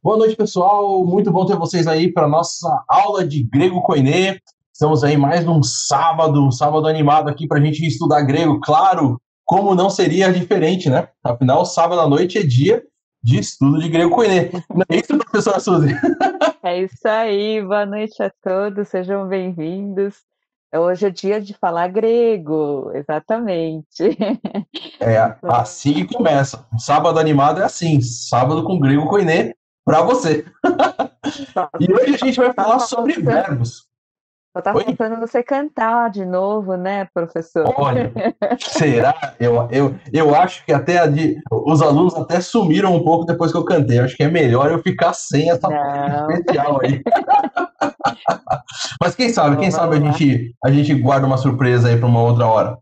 Boa noite, pessoal. Muito bom ter vocês aí para nossa aula de grego koiné. Estamos aí mais um sábado animado aqui para a gente estudar grego. Claro, como não seria diferente, né? Afinal, sábado à noite é dia de estudo de grego koiné. Não é isso, professora Suzy? É isso aí, boa noite a todos, sejam bem-vindos. Hoje é dia de falar grego, exatamente. É assim que começa. Um sábado animado é assim, sábado com grego koiné para você. Só, E hoje a gente vai tá falar sobre faltando, verbos. só tá Oi? faltando você cantar de novo, né, professor? Olha, será? Eu acho que os alunos até sumiram um pouco depois que eu cantei. Eu acho que é melhor eu ficar sem essa parte Não, especial aí. Mas quem então sabe vamos lá. a gente guarda uma surpresa aí para uma outra hora.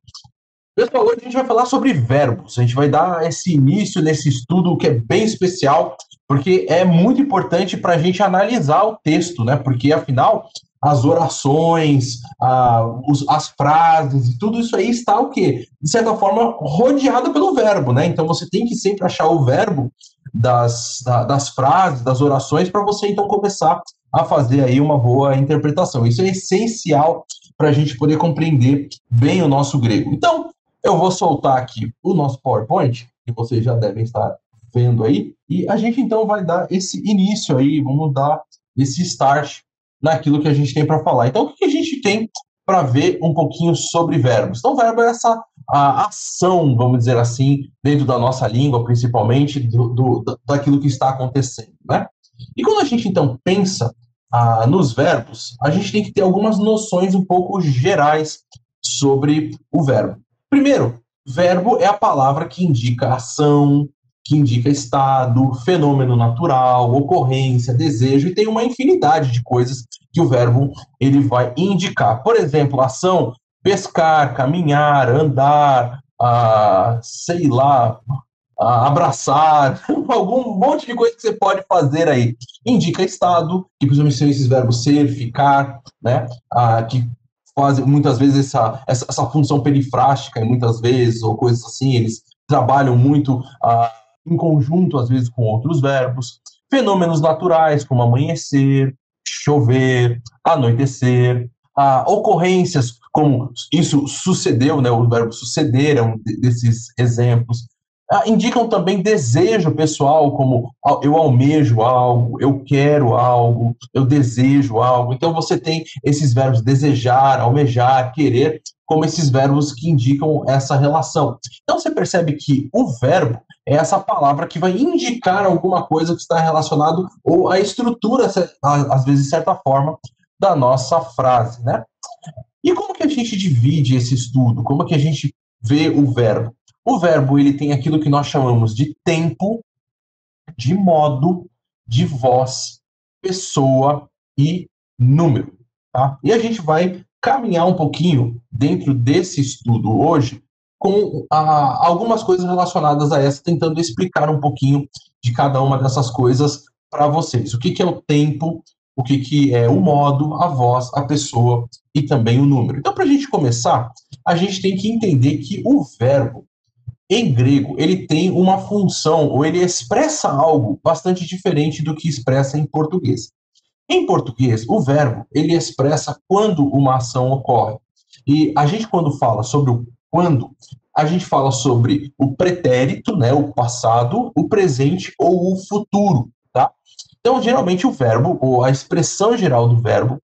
Pessoal, hoje a gente vai falar sobre verbos. A gente vai dar esse início nesse estudo que é bem especial, porque é muito importante para a gente analisar o texto, né? Porque afinal, as orações, as frases e tudo isso aí está o quê? De certa forma, rodeado pelo verbo, né? Então você tem que sempre achar o verbo das frases, das orações, para você então começar a fazer aí uma boa interpretação. Isso é essencial para a gente poder compreender bem o nosso grego. Então, eu vou soltar aqui o nosso PowerPoint, que vocês já devem estar vendo aí, e a gente então vai dar esse início aí, vamos dar esse start naquilo que a gente tem para falar. Então, o que a gente tem para ver um pouquinho sobre verbos? Então, verbo é essa a ação, vamos dizer assim, dentro da nossa língua, principalmente daquilo que está acontecendo, né? E quando a gente então pensa nos verbos, a gente tem que ter algumas noções um pouco gerais sobre o verbo. Primeiro, verbo é a palavra que indica ação, que indica estado, fenômeno natural, ocorrência, desejo, e tem uma infinidade de coisas que o verbo ele vai indicar. Por exemplo, ação, pescar, caminhar, andar, sei lá, abraçar, algum monte de coisa que você pode fazer aí. Indica estado, que principalmente são esses verbos ser, ficar, né? Que fazem muitas vezes essa função perifrástica, muitas vezes, ou coisas assim, eles trabalham muito em conjunto, às vezes, com outros verbos. Fenômenos naturais, como amanhecer, chover, anoitecer, ocorrências, como isso sucedeu, né? O verbo suceder é um desses exemplos. Indicam também desejo pessoal, como eu almejo algo, eu quero algo, eu desejo algo. Então você tem esses verbos desejar, almejar, querer, como esses verbos que indicam essa relação. Então você percebe que o verbo é essa palavra que vai indicar alguma coisa que está relacionado ou a estrutura, às vezes de certa forma, da nossa frase, né? E como que a gente divide esse estudo? Como que a gente vê o verbo? O verbo ele tem aquilo que nós chamamos de tempo, de modo, de voz, pessoa e número. Tá? E a gente vai caminhar um pouquinho dentro desse estudo hoje com algumas coisas relacionadas a essa, tentando explicar um pouquinho de cada uma dessas coisas para vocês. O que, que é o tempo, o que, que é o modo, a voz, a pessoa e também o número. Então, para a gente começar, a gente tem que entender que o verbo em grego, ele tem uma função, ou ele expressa algo bastante diferente do que expressa em português. Em português, o verbo, ele expressa quando uma ação ocorre. E a gente, quando fala sobre o quando, a gente fala sobre o pretérito, né, o passado, o presente ou o futuro, tá? Então, geralmente, o verbo, ou a expressão geral do verbo,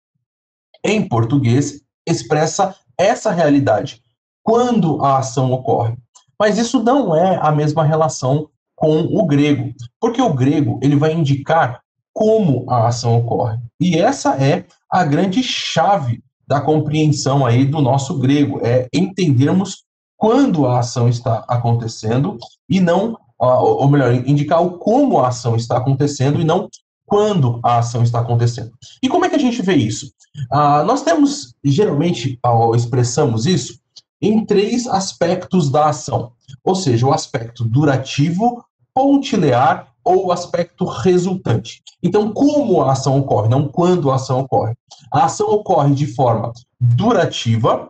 em português, expressa essa realidade, quando a ação ocorre. Mas isso não é a mesma relação com o grego, porque o grego ele vai indicar como a ação ocorre. E essa é a grande chave da compreensão aí do nosso grego, é entendermos quando a ação está acontecendo e não, ou melhor, indicar o como a ação está acontecendo e não quando a ação está acontecendo. E como é que a gente vê isso? Nós temos, geralmente, expressamos isso em três aspectos da ação, ou seja, o aspecto durativo, pontilear ou o aspecto resultante. Então, como a ação ocorre, não quando a ação ocorre. A ação ocorre de forma durativa,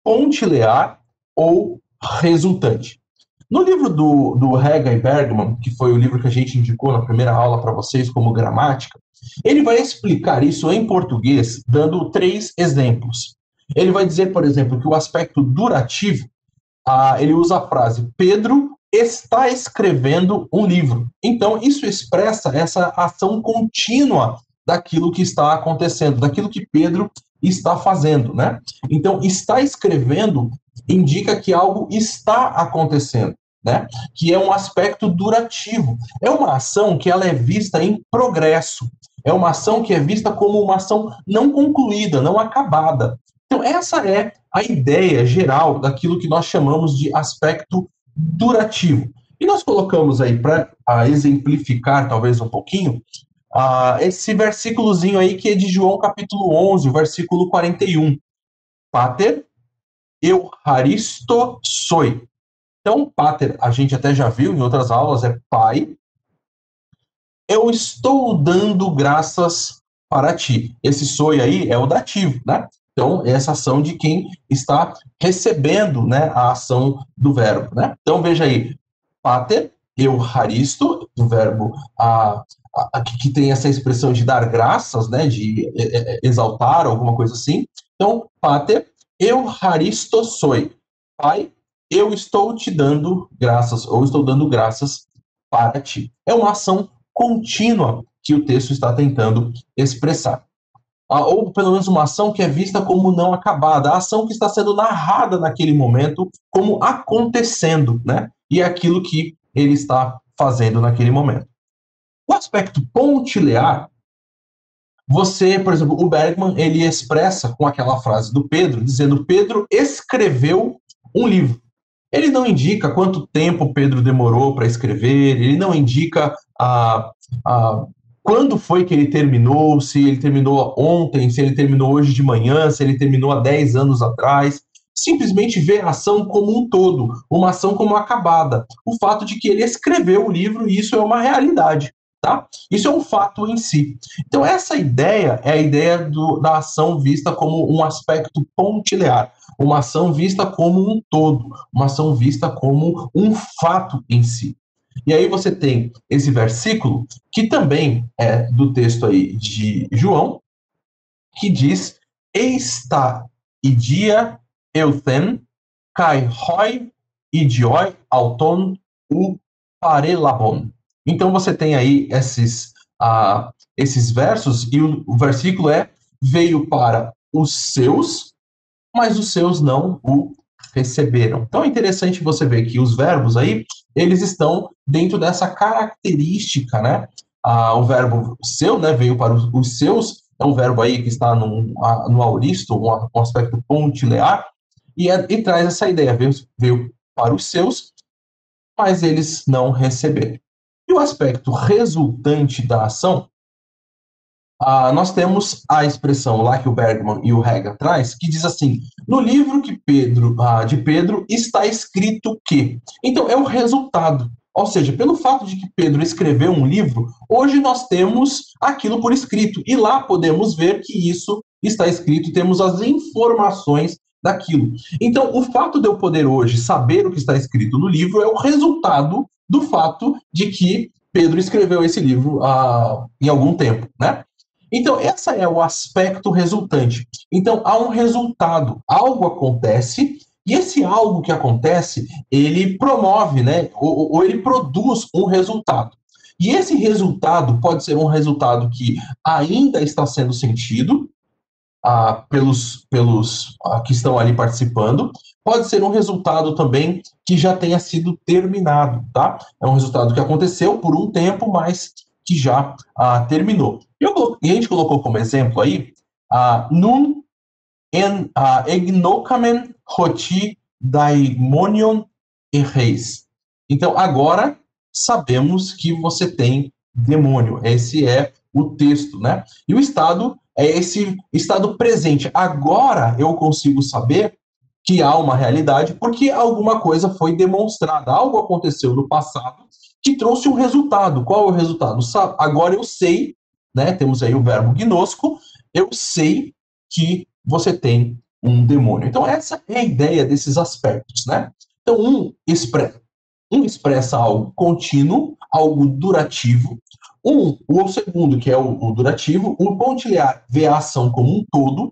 pontilear ou resultante. No livro do Hegel e Bergman, que foi o livro que a gente indicou na primeira aula para vocês como gramática, ele vai explicar isso em português dando 3 exemplos. Ele vai dizer, por exemplo, que o aspecto durativo, ele usa a frase Pedro está escrevendo um livro. Então, isso expressa essa ação contínua daquilo que está acontecendo, daquilo que Pedro está fazendo, né? Então, está escrevendo indica que algo está acontecendo, né? Que é um aspecto durativo. É uma ação que ela é vista em progresso. É uma ação que é vista como uma ação não concluída, não acabada. Então, essa é a ideia geral daquilo que nós chamamos de aspecto durativo. E nós colocamos aí para exemplificar, talvez um pouquinho, esse versículozinho aí que é de João capítulo 11, o versículo 41. Pater eucharisto soi. Então, pater, a gente até já viu em outras aulas, é pai. Eu estou dando graças para ti. Esse soi aí é o dativo, né? Então, é essa ação de quem está recebendo, né, a ação do verbo, né? Então, veja aí, pater, eucharisto, do verbo que tem essa expressão de dar graças, né, de exaltar, alguma coisa assim. Então, pater, eucharisto soi. Pai, eu estou te dando graças, ou estou dando graças para ti. É uma ação contínua que o texto está tentando expressar. Ou pelo menos uma ação que é vista como não acabada, a ação que está sendo narrada naquele momento como acontecendo, né? E é aquilo que ele está fazendo naquele momento. O aspecto pontilear, você, por exemplo, o Bergman, ele expressa com aquela frase do Pedro, dizendo Pedro escreveu um livro. Ele não indica quanto tempo Pedro demorou para escrever, ele não indica quando foi que ele terminou, se ele terminou ontem, se ele terminou hoje de manhã, se ele terminou há 10 anos atrás. Simplesmente vê a ação como um todo, uma ação como acabada. O fato de que ele escreveu o livro, e isso é uma realidade. Tá? Isso é um fato em si. Então, essa ideia é a ideia da ação vista como um aspecto pontilear, uma ação vista como um todo, uma ação vista como um fato em si. E aí você tem esse versículo, que também é do texto aí de João, que diz, Eista idia euthen, kai hoi idioi auton u parelabon. Então você tem aí esses versos, e o versículo veio para os seus, mas os seus não o receberam. Então é interessante você ver que os verbos aí, eles estão dentro dessa característica, né? O verbo seu, né, veio para os seus, é um verbo aí que está no auristo, um aspecto pontilear, e traz essa ideia, veio para os seus, mas eles não receberam. E o aspecto resultante da ação, nós temos a expressão lá que o Bergman e o Hegel traz, que diz assim, no livro de Pedro está escrito que. Então, é o resultado. Ou seja, pelo fato de que Pedro escreveu um livro, hoje nós temos aquilo por escrito. E lá podemos ver que isso está escrito e temos as informações daquilo. Então, o fato de eu poder hoje saber o que está escrito no livro é o resultado do fato de que Pedro escreveu esse livro em algum tempo, né? Então, esse é o aspecto resultante. Então, há um resultado, algo acontece, e esse algo que acontece, ele promove, né, ou ele produz um resultado. E esse resultado pode ser um resultado que ainda está sendo sentido pelos que estão ali participando, pode ser um resultado também que já tenha sido terminado, tá? É um resultado que aconteceu por um tempo, mas que já terminou. E a gente colocou como exemplo aí, nun egnocamen hoti daimonion e reis. Então, agora sabemos que você tem demônio. Esse é o texto, né? E o estado é esse estado presente. Agora eu consigo saber que há uma realidade porque alguma coisa foi demonstrada. Algo aconteceu no passado que trouxe um resultado. Qual é o resultado? Agora eu sei, né? Temos aí o verbo gnosco, eu sei que você tem um demônio. Então, essa é a ideia desses aspectos, né? Então, Um expressa algo contínuo, algo durativo. O segundo, que é o durativo, o pontilhar vê a ação como um todo,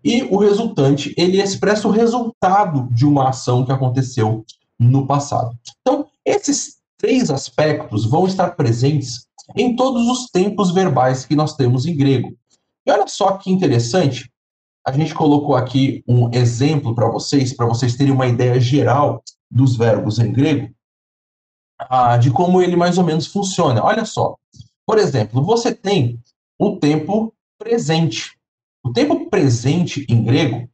e o resultante, ele expressa o resultado de uma ação que aconteceu no passado. Então, esses três aspectos vão estar presentes em todos os tempos verbais que nós temos em grego. E olha só que interessante, a gente colocou aqui um exemplo para vocês terem uma ideia geral dos verbos em grego, de como ele mais ou menos funciona. Olha só, por exemplo, você tem o tempo presente. O tempo presente em grego,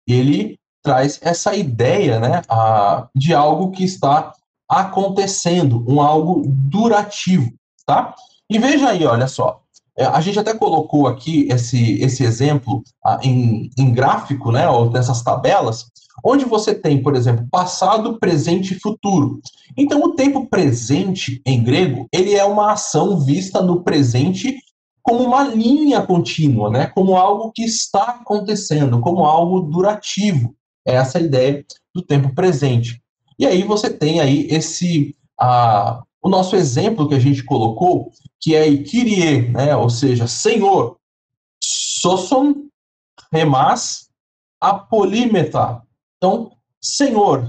ele traz essa ideia, né, de algo que está acontecendo, um algo durativo, tá? E veja aí, olha só, a gente até colocou aqui esse exemplo em gráfico, né, ou nessas tabelas, onde você tem, por exemplo, passado, presente e futuro. Então, o tempo presente em grego, ele é uma ação vista no presente como uma linha contínua, né? Como algo que está acontecendo, como algo durativo. É essa a ideia do tempo presente. E aí você tem aí o nosso exemplo que a gente colocou, que é Kyrie, né? Ou seja, Senhor, soson remas apolímeta. Então, Senhor,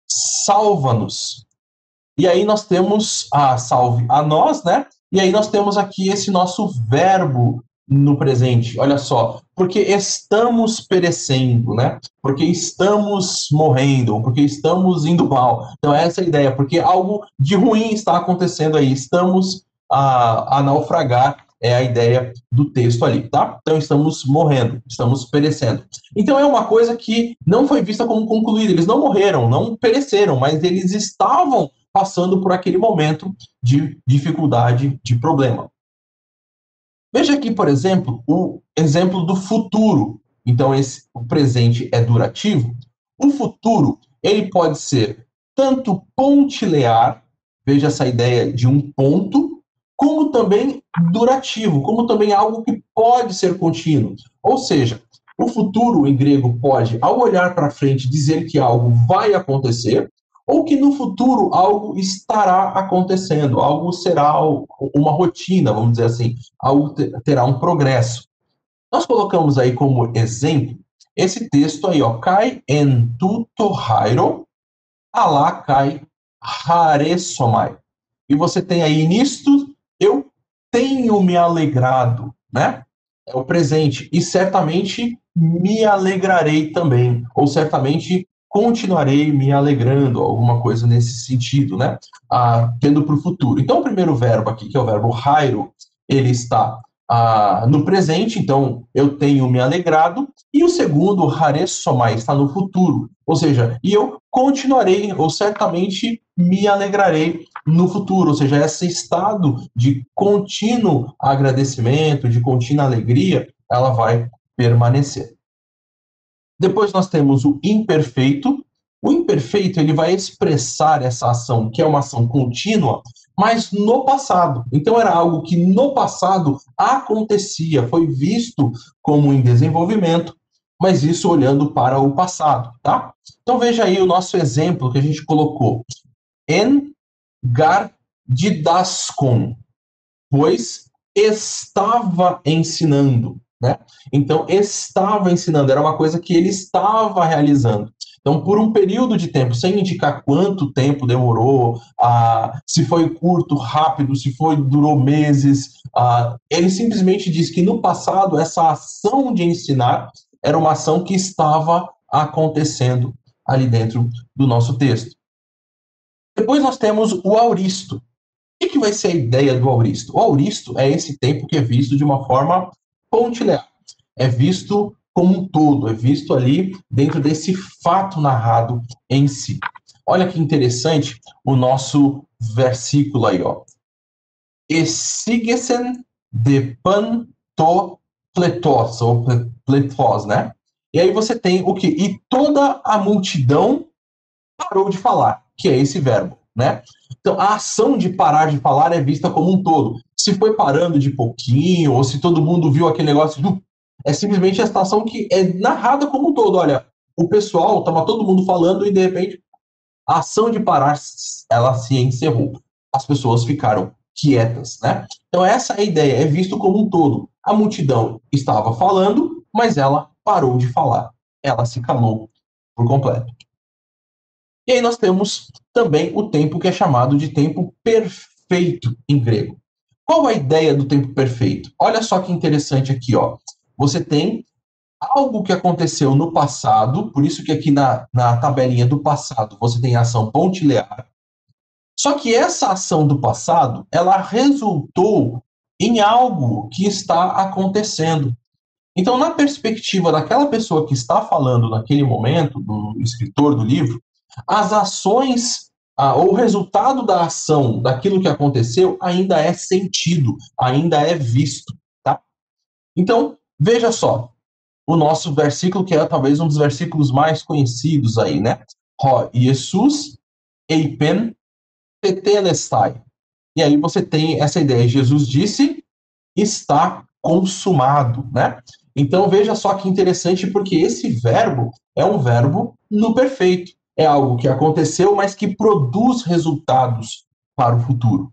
salva-nos. E aí nós temos a salve a nós, né? E aí nós temos aqui esse nosso verbo no presente. Olha só, porque estamos perecendo, né? Porque estamos morrendo, porque estamos indo mal. Então essa é a ideia, porque algo de ruim está acontecendo aí. Estamos a naufragar, é a ideia do texto ali, tá? Então estamos morrendo, estamos perecendo. Então é uma coisa que não foi vista como concluída. Eles não morreram, não pereceram, mas eles estavam passando por aquele momento de dificuldade, de problema. Veja aqui, por exemplo, o exemplo do futuro. Então, o presente é durativo. O futuro, ele pode ser tanto pontilear, veja essa ideia de um ponto, como também durativo, como também algo que pode ser contínuo. Ou seja, o futuro em grego pode, ao olhar para frente, dizer que algo vai acontecer, ou que no futuro algo estará acontecendo, algo será uma rotina, vamos dizer assim, algo terá um progresso. Nós colocamos aí como exemplo esse texto aí, ó, kai en tuto hairo, alá kai haresomai. E você tem aí nisto, eu tenho me alegrado, né? É o presente, e certamente me alegrarei também, ou certamente continuarei me alegrando, alguma coisa nesse sentido, né? Tendo para o futuro. Então, o primeiro verbo aqui, que é o verbo hairo, ele está no presente, então eu tenho me alegrado, e o segundo, haressomai, está no futuro, ou seja, e eu continuarei, ou certamente me alegrarei no futuro, ou seja, esse estado de contínuo agradecimento, de contínua alegria, ela vai permanecer. Depois nós temos o imperfeito. O imperfeito, ele vai expressar essa ação, que é uma ação contínua, mas no passado. Então era algo que no passado acontecia, foi visto como em desenvolvimento, mas isso olhando para o passado, tá? Então veja aí o nosso exemplo que a gente colocou. En gar didaskon, pois estava ensinando, né? Então, estava ensinando, era uma coisa que ele estava realizando. Então, por um período de tempo, sem indicar quanto tempo demorou, se foi curto, rápido, se durou meses, ele simplesmente diz que no passado essa ação de ensinar era uma ação que estava acontecendo ali dentro do nosso texto. Depois nós temos o auristo. O que vai ser a ideia do auristo? O auristo é esse tempo que é visto de uma forma pontilhar. É visto como um todo, é visto ali dentro desse fato narrado em si. Olha que interessante o nosso versículo aí, ó. Esigesen de pan to pletos, ou pletos, né? E aí você tem o que? E toda a multidão parou de falar, que é esse verbo, né? Então, a ação de parar de falar é vista como um todo. Se foi parando de pouquinho, ou se todo mundo viu aquele negócio, é simplesmente a situação que é narrada como um todo. Olha, o pessoal, estava todo mundo falando e de repente A ação de parar, ela se encerrou. As pessoas ficaram quietas, né? Então essa é a ideia, é visto como um todo. A multidão estava falando, mas ela parou de falar. Ela se calou por completo. E aí nós temos também o tempo que é chamado de tempo perfeito em grego. Qual a ideia do tempo perfeito? Olha só que interessante aqui, ó. Você tem algo que aconteceu no passado, por isso que aqui na tabelinha do passado você tem a ação pontilear. Só que essa ação do passado, ela resultou em algo que está acontecendo. Então, na perspectiva daquela pessoa que está falando naquele momento, do escritor do livro, as ações, ou o resultado da ação, daquilo que aconteceu, ainda é sentido, ainda é visto, tá? Então, veja só, o nosso versículo, que é talvez um dos versículos mais conhecidos aí, né? Ho Jesus eipen tetelestai. E aí você tem essa ideia, Jesus disse, está consumado, né? Então veja só que interessante, porque esse verbo é um verbo no perfeito. É algo que aconteceu, mas que produz resultados para o futuro.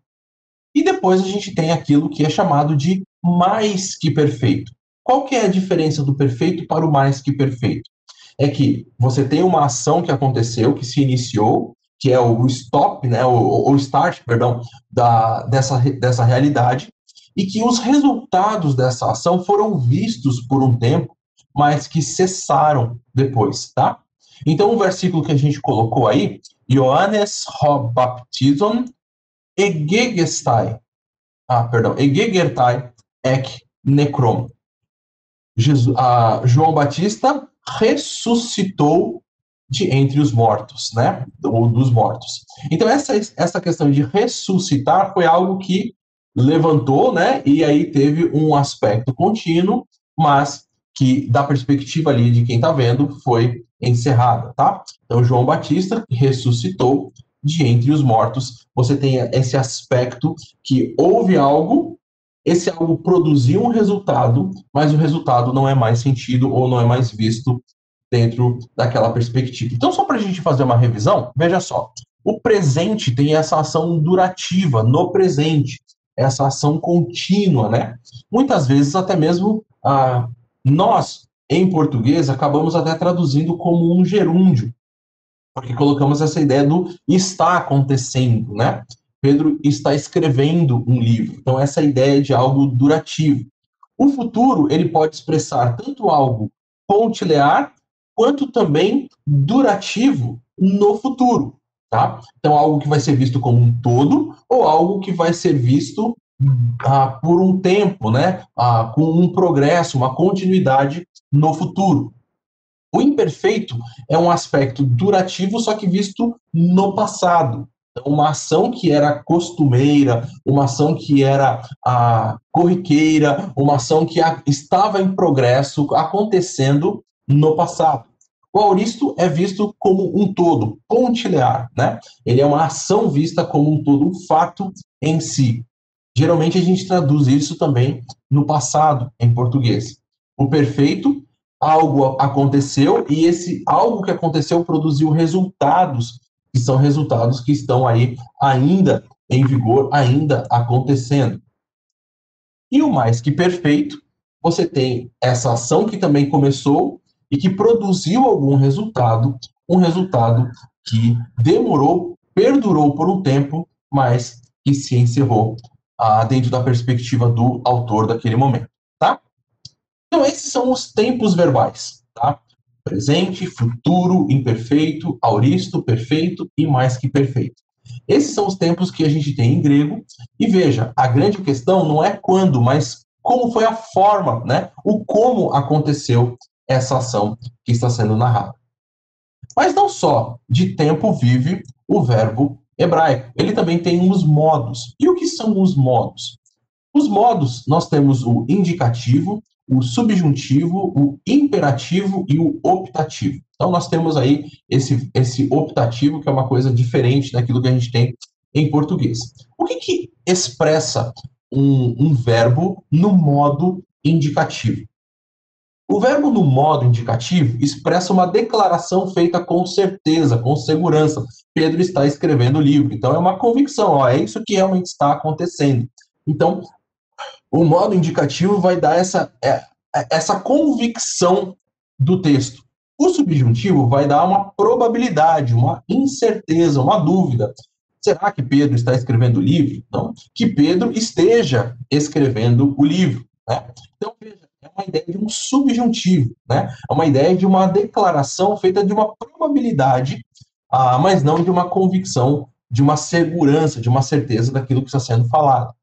E depois a gente tem aquilo que é chamado de mais que perfeito. Qual que é a diferença do perfeito para o mais que perfeito? É que você tem uma ação que aconteceu, que se iniciou, que é o stop, né, o start, perdão, dessa realidade, e que os resultados dessa ação foram vistos por um tempo, mas que cessaram depois, tá? Então, o versículo que a gente colocou aí, Johannes ho baptizon egegestai, egegertai ek necrom. João Batista ressuscitou de entre os mortos, né? Ou dos mortos. Então, essa questão de ressuscitar foi algo que levantou, né? E aí teve um aspecto contínuo, mas que, da perspectiva ali de quem está vendo, foi encerrada, tá? Então, João Batista ressuscitou de entre os mortos. Você tem esse aspecto que houve algo, esse algo produziu um resultado, mas o resultado não é mais sentido ou não é mais visto dentro daquela perspectiva. Então, só para a gente fazer uma revisão, veja só. O presente tem essa ação durativa, no presente, essa ação contínua, né? Muitas vezes, até mesmo, nós, em português, acabamos até traduzindo como um gerúndio, porque colocamos essa ideia do está acontecendo, né? Pedro está escrevendo um livro. Então, essa ideia de algo durativo. O futuro, ele pode expressar tanto algo pontilear, quanto também durativo no futuro, tá? Então, algo que vai ser visto como um todo, ou algo que vai ser visto por um tempo, né? Com um progresso, uma continuidade no futuro. O imperfeito é um aspecto durativo, só que visto no passado. Então, uma ação que era costumeira, uma ação que era corriqueira, uma ação que estava em progresso, acontecendo no passado. O auristo é visto como um todo, pontilear, né? Ele é uma ação vista como um todo, um fato em si. Geralmente a gente traduz isso também no passado, em português. O perfeito, algo aconteceu e esse algo que aconteceu produziu resultados, que são resultados que estão aí ainda em vigor, ainda acontecendo. E o mais que perfeito, você tem essa ação que também começou e que produziu algum resultado, um resultado que demorou, perdurou por um tempo, mas que se encerrou dentro da perspectiva do autor daquele momento, tá? Então, esses são os tempos verbais, tá? Presente, futuro, imperfeito, auristo, perfeito e mais que perfeito. Esses são os tempos que a gente tem em grego. E veja, a grande questão não é quando, mas como foi a forma, né? O como aconteceu essa ação que está sendo narrada. Mas não só de tempo vive o verbo hebraico, ele também tem os modos. E o que são os modos? Os modos, nós temos o indicativo, o subjuntivo, o imperativo e o optativo. Então, nós temos aí esse optativo, que é uma coisa diferente daquilo que a gente tem em português. O que expressa um verbo no modo indicativo? O verbo no modo indicativo expressa uma declaração feita com certeza, com segurança. Pedro está escrevendo o livro. Então, é uma convicção, ó, é isso que realmente está acontecendo. Então, o modo indicativo vai dar essa convicção do texto. O subjuntivo vai dar uma probabilidade, uma incerteza, uma dúvida. Será que Pedro está escrevendo o livro? Não. Que Pedro esteja escrevendo o livro. Né? Então, veja, é uma ideia de um subjuntivo, né? É uma ideia de uma declaração feita de uma probabilidade, mas não de uma convicção, de uma segurança, de uma certeza daquilo que está sendo falado.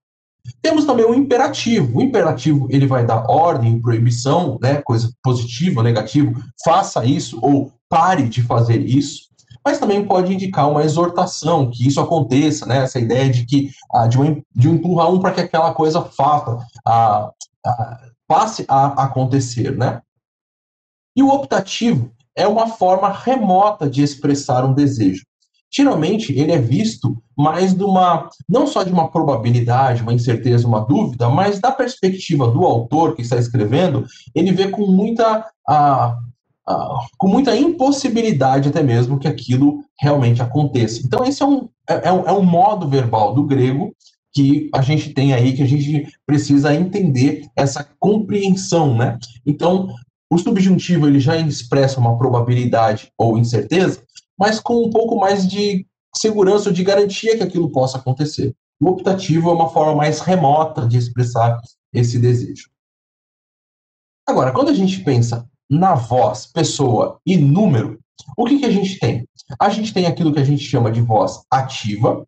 Temos também o imperativo. O imperativo ele vai dar ordem, proibição, né, coisa positiva, negativo, faça isso ou pare de fazer isso. Mas também pode indicar uma exortação, que isso aconteça, né, essa ideia de que de um empurrar para que aquela coisa passe a acontecer, né? E o optativo é uma forma remota de expressar um desejo. Geralmente, ele é visto mais não só de uma probabilidade, uma incerteza, uma dúvida, mas da perspectiva do autor que está escrevendo, ele vê com muita impossibilidade até mesmo que aquilo realmente aconteça. Então, esse é um modo verbal do grego que a gente tem aí, que a gente precisa entender essa compreensão, né? Então, o subjuntivo ele já expressa uma probabilidade ou incerteza, mas com um pouco mais de segurança ou de garantia que aquilo possa acontecer. O optativo é uma forma mais remota de expressar esse desejo. Agora, quando a gente pensa na voz, pessoa e número, o que a gente tem? A gente tem aquilo que a gente chama de voz ativa,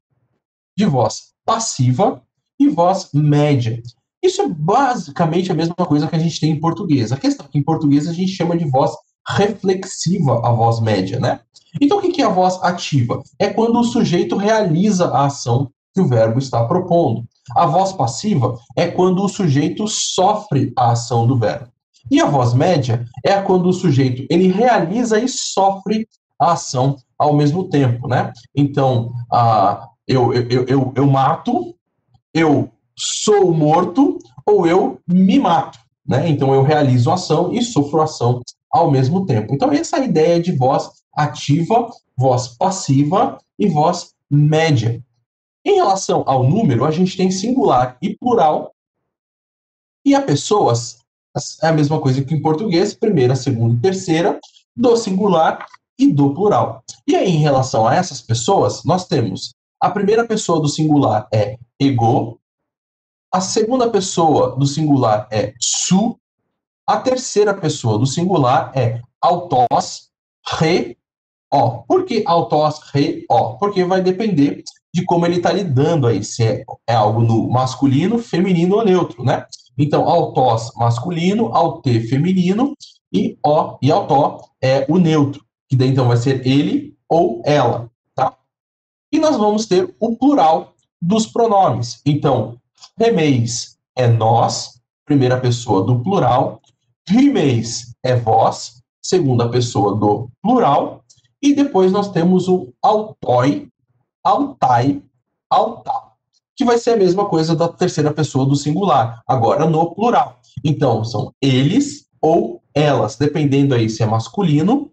de voz passiva e voz média. Isso é basicamente a mesma coisa que a gente tem em português. A questão é que em português a gente chama de voz reflexiva a voz média, né? Então, o que é a voz ativa? É quando o sujeito realiza a ação que o verbo está propondo. A voz passiva é quando o sujeito sofre a ação do verbo. E a voz média é quando o sujeito ele realiza e sofre a ação ao mesmo tempo, né? Então, eu mato, eu sou morto ou eu me mato, né? Então eu realizo a ação e sofro a ação ao mesmo tempo. Então essa é a ideia de voz ativa, voz passiva e voz média. Em relação ao número, a gente tem singular e plural, e a pessoas é a mesma coisa que em português, primeira, segunda e terceira, do singular e do plural. E aí, em relação a essas pessoas, nós temos a primeira pessoa do singular é ego, a segunda pessoa do singular é su, a terceira pessoa do singular é autós, re, ó. Por que autós, re, ó? Porque vai depender de como ele está lidando aí, se é algo no masculino, feminino ou neutro, né? Então, autós masculino, autê feminino e ó e autó é o neutro, que daí então vai ser ele ou ela, tá? E nós vamos ter o plural dos pronomes. Então, remeis é nós, primeira pessoa do plural, rimeis é vós, segunda pessoa do plural, e depois nós temos o autói, autai, autá, que vai ser a mesma coisa da terceira pessoa do singular, agora no plural. Então, são eles ou elas, dependendo aí se é masculino,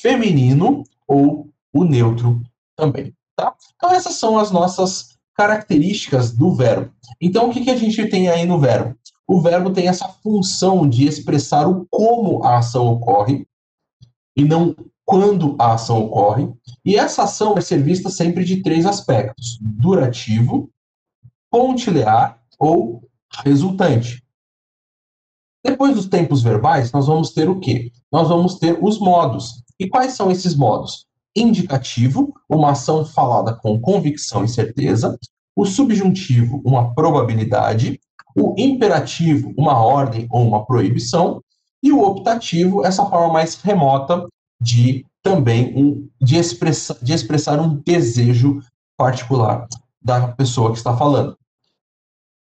feminino ou o neutro também, tá? Então, essas são as nossas características do verbo. Então, o que a gente tem aí no verbo? O verbo tem essa função de expressar o como a ação ocorre e não quando a ação ocorre. E essa ação vai ser vista sempre de três aspectos: durativo, pontilear ou resultante. Depois dos tempos verbais, nós vamos ter o quê? Nós vamos ter os modos. E quais são esses modos? Indicativo, uma ação falada com convicção e certeza. O subjuntivo, uma probabilidade. O imperativo, uma ordem ou uma proibição. E o optativo, essa forma mais remota de também de expressar um desejo particular da pessoa que está falando.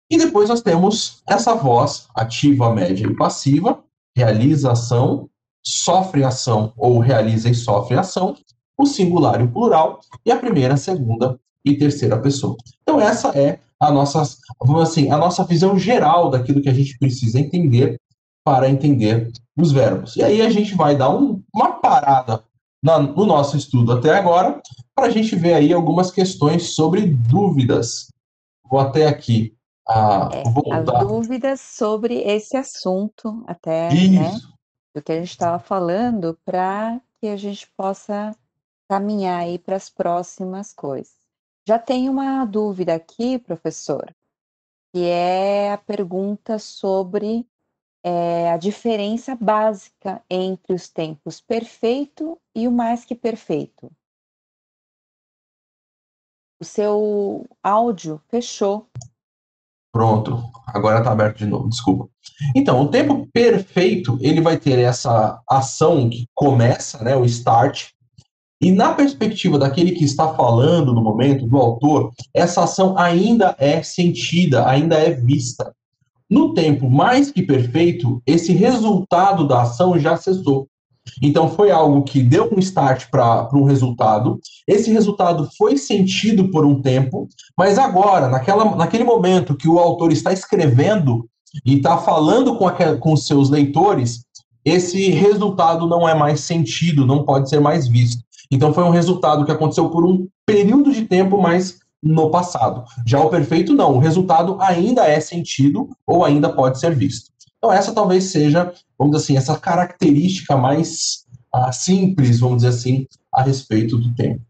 E depois nós temos essa voz ativa, média e passiva, realiza ação, sofre ação ou realiza e sofre ação, o singular e o plural, e a primeira, segunda e terceira pessoa. Então essa é a nossa, vamos assim, a nossa visão geral daquilo que a gente precisa entender para entender os verbos. E aí a gente vai dar uma parada no nosso estudo até agora, para a gente ver aí algumas questões sobre dúvidas. Vou até aqui As voltar. dúvidas sobre esse assunto até, né, Isso, do que a gente estava falando, para que a gente possa caminhar aí para as próximas coisas. Já tem uma dúvida aqui, professor, que é a pergunta sobre, a diferença básica entre os tempos perfeito e o mais que perfeito. O seu áudio fechou. pronto. Agora está aberto de novo, desculpa. Então, o tempo perfeito, ele vai ter essa ação que começa, né, o start, e na perspectiva daquele que está falando no momento, do autor, essa ação ainda é sentida, ainda é vista. No tempo mais que perfeito, esse resultado da ação já cessou. Então, foi algo que deu um start para um resultado. Esse resultado foi sentido por um tempo, mas agora, naquele momento que o autor está escrevendo e está falando com os seus leitores, esse resultado não é mais sentido, não pode ser mais visto. Então, foi um resultado que aconteceu por um período de tempo, mas no passado. Já o perfeito, não. O resultado ainda é sentido ou ainda pode ser visto. Então, essa talvez seja, vamos dizer assim, essa característica mais simples, vamos dizer assim, a respeito do tempo.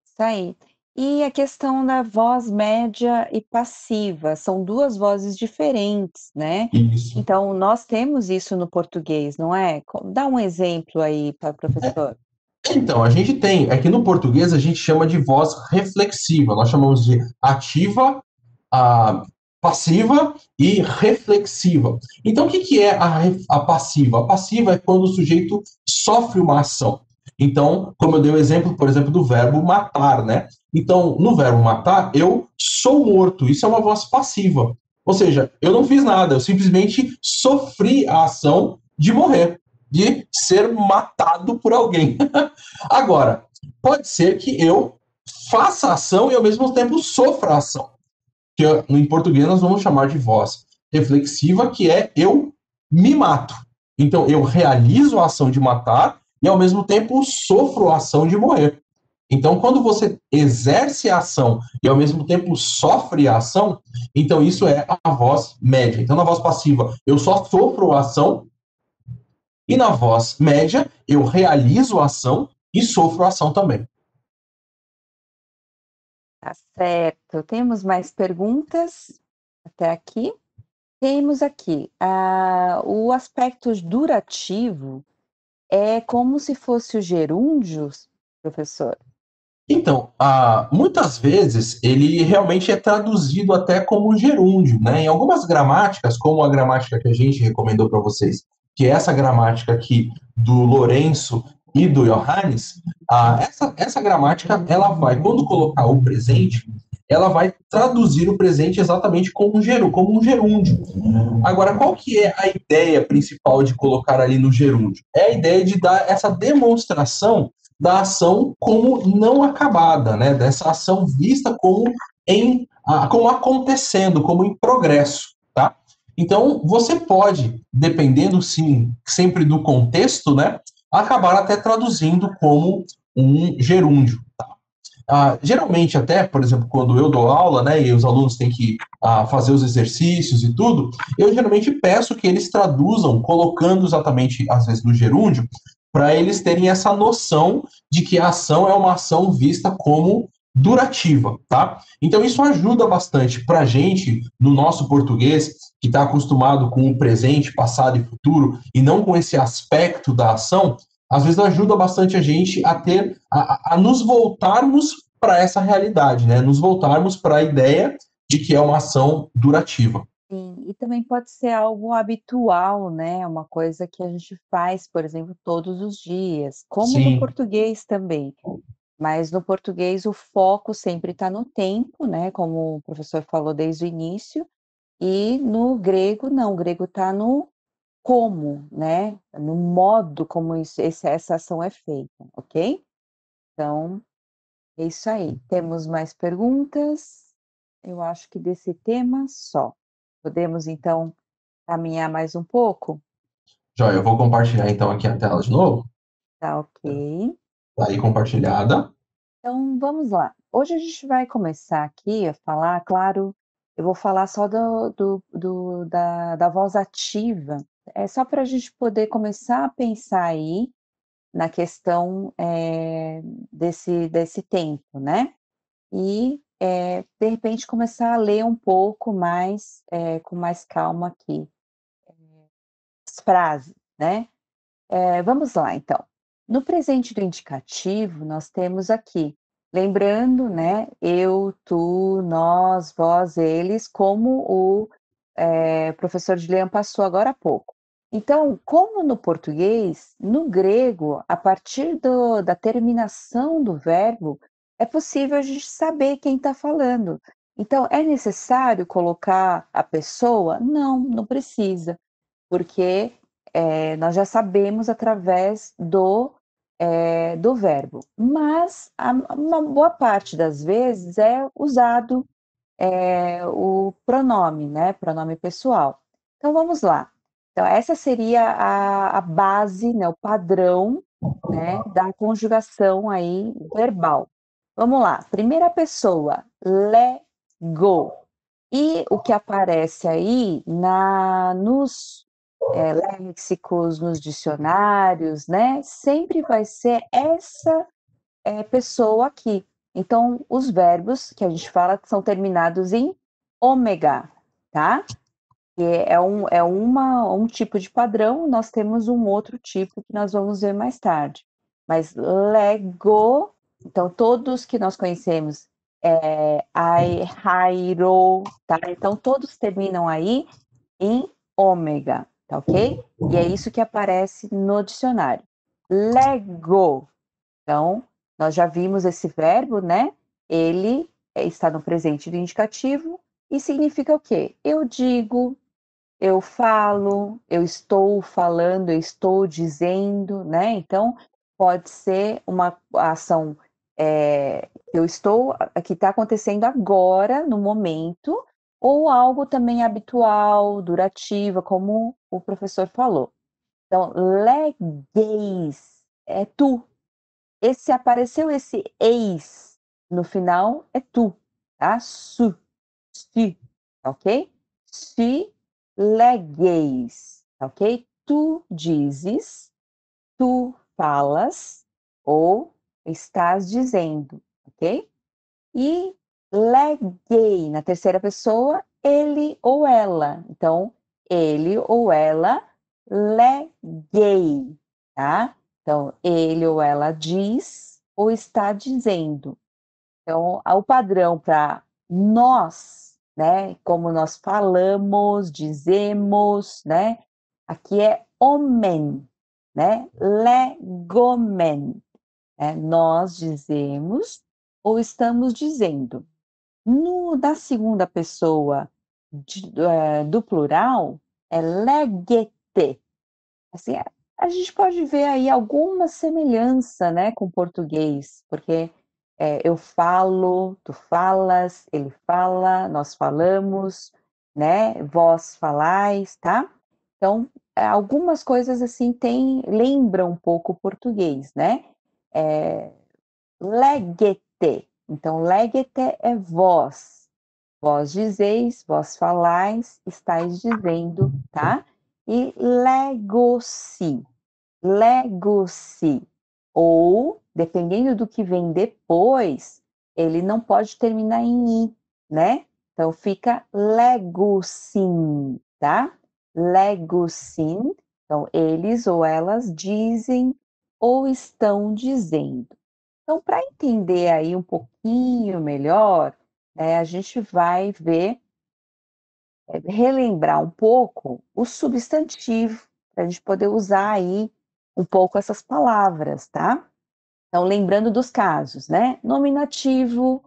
Isso aí. E a questão da voz média e passiva, são 2 vozes diferentes, né. Isso. Então nós temos isso no português, não é? Dá um exemplo aí para professor. Então, a gente tem, aqui no português, a gente chama de voz reflexiva, nós chamamos de ativa, a passiva e reflexiva. Então, o que, que é a passiva? A passiva é quando o sujeito sofre uma ação. Então, como eu dei o exemplo, por exemplo, do verbo matar, né? Então, no verbo matar, eu sou morto. Isso é uma voz passiva. Ou seja, eu não fiz nada, eu simplesmente sofri a ação de morrer, de ser matado por alguém. Agora, pode ser que eu faça a ação e ao mesmo tempo sofra a ação, que em português nós vamos chamar de voz reflexiva, que é eu me mato. Então, eu realizo a ação de matar e ao mesmo tempo sofro a ação de morrer. Então, quando você exerce a ação e ao mesmo tempo sofre a ação, então isso é a voz média. Então, na voz passiva, eu só sofro a ação, e na voz média, eu realizo a ação e sofro a ação também. Tá certo. Temos mais perguntas até aqui? Temos aqui, o aspecto durativo é como se fosse o gerúndio, professor? Então, muitas vezes ele realmente é traduzido até como gerúndio, né? Em algumas gramáticas, como a gramática que a gente recomendou para vocês, que é essa gramática aqui do Lourenço e do Johannes, essa gramática, ela vai, quando colocar o presente, ela vai traduzir o presente exatamente como um gerúndio. Agora, qual que é a ideia principal de colocar ali no gerúndio? É a ideia de dar essa demonstração da ação como não acabada, né? Dessa ação vista como acontecendo, como em progresso, tá? Então, você pode, dependendo sim, sempre do contexto, né, acabar até traduzindo como um gerúndio. Geralmente, até, por exemplo, quando eu dou aula, né, e os alunos têm que fazer os exercícios e tudo, eu geralmente peço que eles traduzam, colocando exatamente, às vezes, no gerúndio, para eles terem essa noção de que a ação é uma ação vista como durativa, tá? Então, isso ajuda bastante para a gente, no nosso português, que está acostumado com o presente, passado e futuro, e não com esse aspecto da ação, às vezes ajuda bastante a gente a ter, a nos voltarmos para essa realidade, né? Nos voltarmos para a ideia de que é uma ação durativa. Sim, e também pode ser algo habitual, né, uma coisa que a gente faz, por exemplo, todos os dias, como no Sim, português também. Mas no português o foco sempre está no tempo, né, como o professor falou desde o início, e no grego não, o grego está no como, né, no modo como essa ação é feita, ok? Então, é isso aí. Temos mais perguntas? Eu acho que desse tema só. Podemos então caminhar mais um pouco? Joia, eu vou compartilhar então aqui a tela de novo. Tá ok. Tá aí compartilhada. Então, vamos lá. Hoje a gente vai começar aqui a falar, claro, eu vou falar só da voz ativa, é só para a gente poder começar a pensar aí na questão, desse tempo, né. E, de repente começar a ler um pouco mais, com mais calma aqui, as frases, né. Vamos lá então. No presente do indicativo, nós temos aqui, lembrando, né, eu, tu, nós, vós, eles, como o, professor Julian passou agora há pouco. Então, como no português, no grego, a partir da terminação do verbo, é possível a gente saber quem está falando. Então, é necessário colocar a pessoa? Não, não precisa, porque nós já sabemos através do verbo, mas uma boa parte das vezes é usado o pronome, né, pronome pessoal. Então vamos lá. Então essa seria a base, né, o padrão, né, da conjugação aí verbal. Vamos lá, primeira pessoa, go. E o que aparece aí nos léxicos, nos dicionários, né, sempre vai ser essa pessoa aqui. Então, os verbos que a gente fala são terminados em ômega, tá? Que um tipo de padrão, nós temos um outro tipo que nós vamos ver mais tarde. Mas Lego, então todos que nós conhecemos, Hairo, tá? Então todos terminam aí em ômega, tá ok? E é isso que aparece no dicionário. Lego. Então, nós já vimos esse verbo, né? Ele está no presente do indicativo e significa o quê? Eu digo, eu falo, eu estou falando, eu estou dizendo, né? Então, pode ser uma ação que está acontecendo agora, no momento, ou algo também habitual, durativa, como o professor falou. Então, legueis é tu. Apareceu esse eis no final, é tu, tá? Si, ok? Si legueis, ok? Tu dizes, tu falas ou estás dizendo, ok? E leguei, na terceira pessoa, ele ou ela. Então, ele ou ela leguei, tá? Então, ele ou ela diz ou está dizendo. Então, o padrão para nós, né, como nós falamos, dizemos, né, aqui é omen, né, legomen, né, nós dizemos ou estamos dizendo. Da segunda pessoa do plural, é legete. Assim, a gente pode ver aí alguma semelhança, né, com o português, porque eu falo, tu falas, ele fala, nós falamos, né, vós falais, tá? Então, algumas coisas assim lembram um pouco o português, né? Legete. Então, legete é vós. Vós dizeis, vós falais, estáis dizendo, tá? E lego-se. Lego-se. Ou, dependendo do que vem depois, ele não pode terminar em i, né? Então fica lego-sim, tá? Lego-sim. Então, eles ou elas dizem ou estão dizendo. Então, para entender aí um pouquinho melhor, a gente vai ver, relembrar um pouco o substantivo, para a gente poder usar aí um pouco essas palavras, tá? Então, lembrando dos casos, né? Nominativo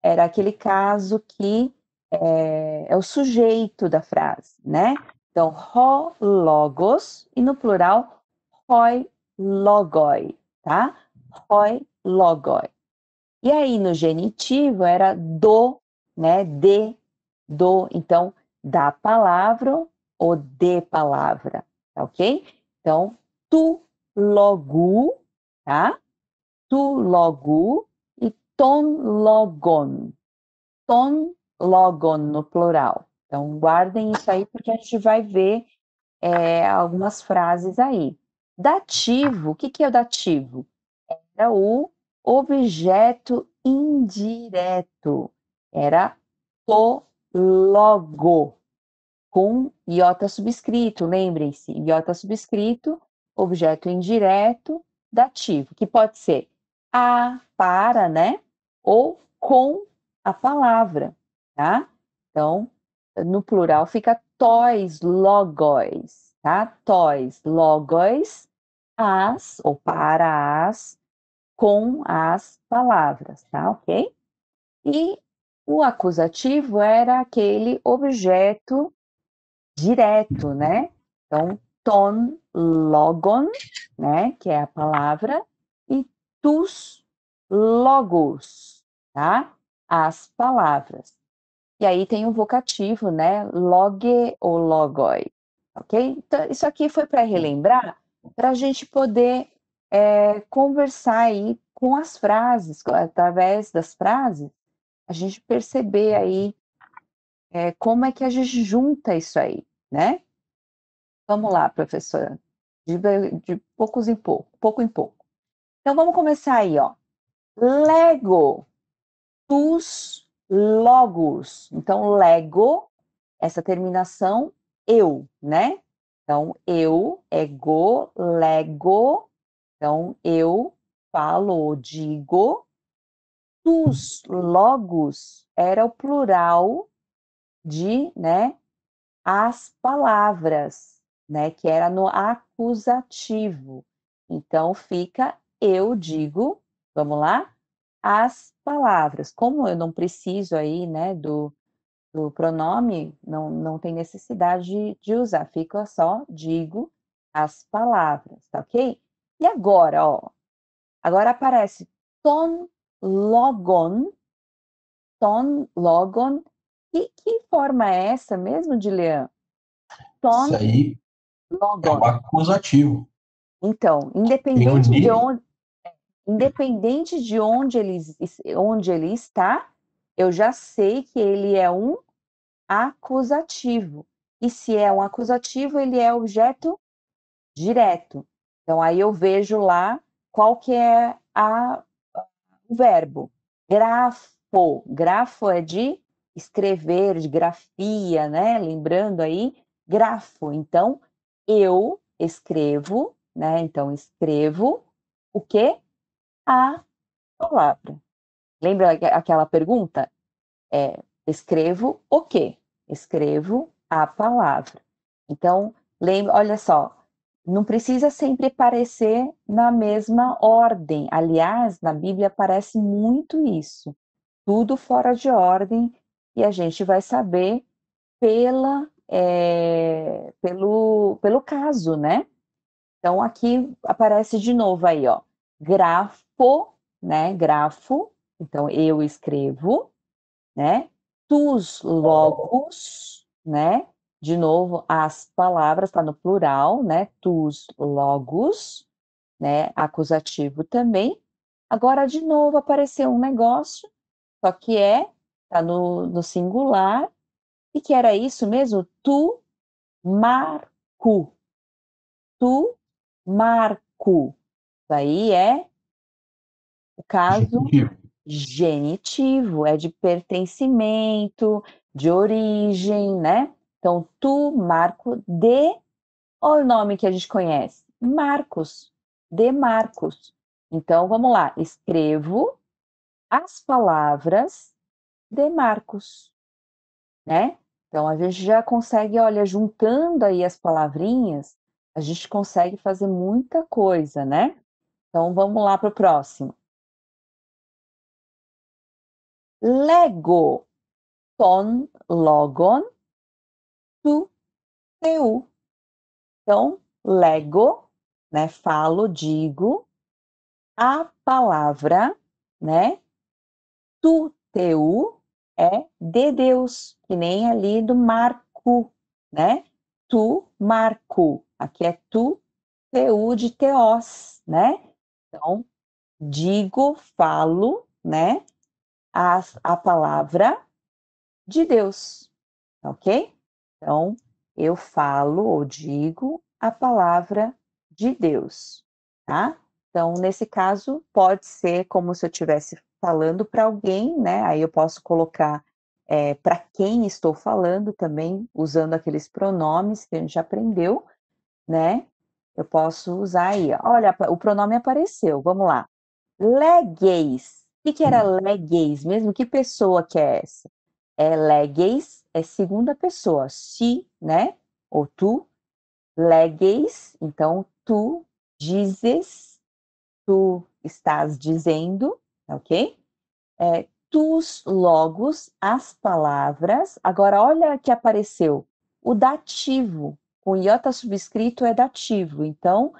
era aquele caso que é o sujeito da frase, né? Então, ho logos, e no plural, hoi logoi, tá? Hoi logoi. E aí no genitivo era do, né, do, então da palavra ou de palavra, tá ok? Então, tu logu, tá? Tu logu e ton logon. Ton logon no plural. Então, guardem isso aí porque a gente vai ver algumas frases aí. Dativo, o que que é o dativo? Era o objeto indireto. Era o logo, com iota subscrito, lembrem-se, iota subscrito, objeto indireto, dativo, que pode ser a, para, né? Ou com a palavra, tá? Então, no plural fica tois logos, tá? Tois logos, as, ou para as, com as palavras, tá? Ok? E o acusativo era aquele objeto direto, né? Então, ton logon, né? Que é a palavra, e tus logos, tá? As palavras. E aí tem o vocativo, né? Loge ou logoi, ok? Então, isso aqui foi para relembrar, para a gente poder conversar aí com as frases, através das frases, a gente perceber aí como é que a gente junta isso aí, né? Vamos lá, professora. De poucos em pouco, pouco em pouco. Então vamos começar aí, ó. Lego, tus logos. Então, Lego, essa terminação, eu, né? Então, eu é go, Lego. Então, eu falo ou digo. Tus logos era o plural de, né, as palavras, né, que era no acusativo. Então fica eu digo, vamos lá, as palavras. Como eu não preciso aí, né, do pronome, não tem necessidade de usar, fica só digo as palavras, tá ok? E agora, ó, agora aparece ton logon, ton logon. Que forma é essa mesmo, Dilian? Isso Ton aí é o logon. acusativo. Então, Tem o independente de onde ele está, eu já sei que ele é um acusativo. E se é um acusativo, ele é objeto direto. Então, aí eu vejo lá qual que é o verbo. Grafo. Grafo é de escrever, de grafia, né? Lembrando aí, grafo. Então, eu escrevo, né? Então, escrevo o quê? A palavra. Lembra aquela pergunta? Escrevo o quê? Escrevo a palavra. Então, lembra, olha só, não precisa sempre parecer na mesma ordem. Aliás, na Bíblia aparece muito isso. Tudo fora de ordem e a gente vai saber pelo caso, né? Então, aqui aparece de novo aí, ó, grafo, né? Grafo. Então, eu escrevo, né? Tus logos, né? De novo, as palavras, está no plural, né? Tus logos, né? Acusativo também. Agora, de novo, apareceu um negócio, só que tá no singular, e que era isso mesmo? Tu marco. Tu marco. Isso aí é o caso genitivo. genitivo, é de pertencimento, de origem, né? Então, tu, Marco, olha o nome que a gente conhece, Marcos, de Marcos. Então, vamos lá, escrevo as palavras de Marcos, né? Então, a gente já consegue, olha, juntando aí as palavrinhas, a gente consegue fazer muita coisa, né? Então, vamos lá para o próximo. Lego, ton logon, tu, teu. Então, Lego, né? Falo, digo, a palavra, né? Tu, teu, é de Deus, que nem ali do Marco, né? Tu, Marco. Aqui é tu, TU de teós, né? Então, digo, falo, né? A palavra de Deus, ok? Então, eu falo ou digo a palavra de Deus, tá? Então, nesse caso, pode ser como se eu estivesse falando para alguém, né? Aí eu posso colocar para quem estou falando também, usando aqueles pronomes que a gente aprendeu, né? Eu posso usar aí, olha, o pronome apareceu, vamos lá. Legueis. O que que era legueis mesmo? Que pessoa que é essa? Legueis é segunda pessoa, si, né? Ou tu, legueis, então tu dizes, tu estás dizendo, ok? Tus logos, as palavras. Agora olha que apareceu, o dativo, com iota subscrito é dativo, então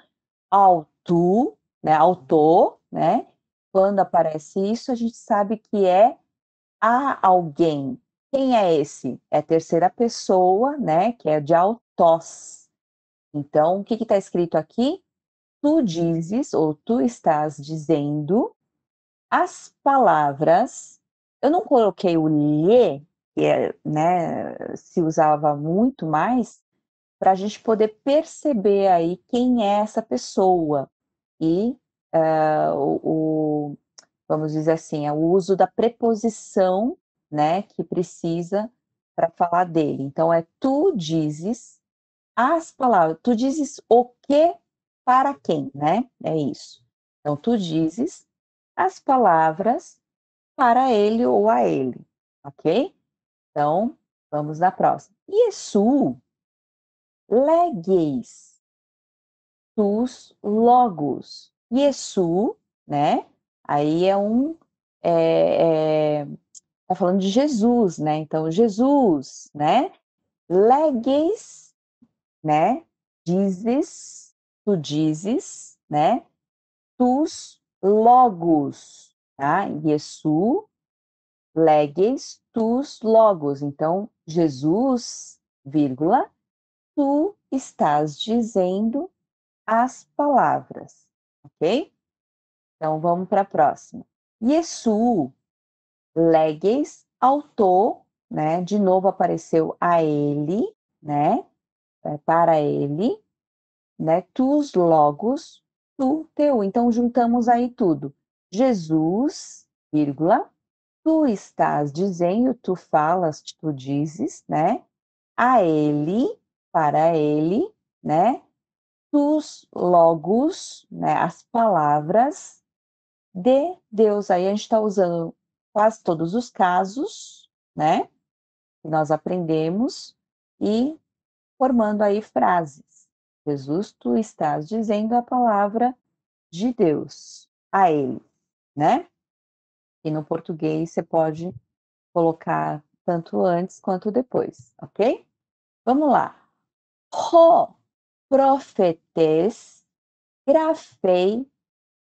ao tu, né, ao to, né? Quando aparece isso, a gente sabe que é a alguém. Quem é esse? É a terceira pessoa, né? Que é de autós. Então, o que está escrito aqui? Tu dizes, ou tu estás dizendo, as palavras. Eu não coloquei o lhe, que né, se usava muito mais, para a gente poder perceber aí quem é essa pessoa. E vamos dizer assim, é o uso da preposição, né, que precisa para falar dele. Então, tu dizes as palavras, tu dizes o que para quem, né? É isso. Então, tu dizes as palavras para ele ou a ele, ok? Então, vamos na próxima. Iesu legueis tus logos. Iesu, né? Aí tá falando de Jesus, né? Então, Jesus, né? Legues, né? Dizes, tu dizes, né? Tus logos, tá? Iesu, legues, tus logos. Então, Jesus, vírgula, tu estás dizendo as palavras, ok? Então, vamos para a próxima. Iesu, legues, autor, né? De novo apareceu a ele, né? Para ele, né? Tus logos, tu, teu. Então, juntamos aí tudo. Jesus, vírgula, tu estás dizendo, tu falas, tu dizes, né? A ele, para ele, né? Tus logos, né? As palavras de Deus. Aí a gente está usando quase todos os casos, né? Que nós aprendemos e formando aí frases. Jesus, tu estás dizendo a palavra de Deus a ele, né? E no português você pode colocar tanto antes quanto depois, ok? Vamos lá. Ho profetes grafei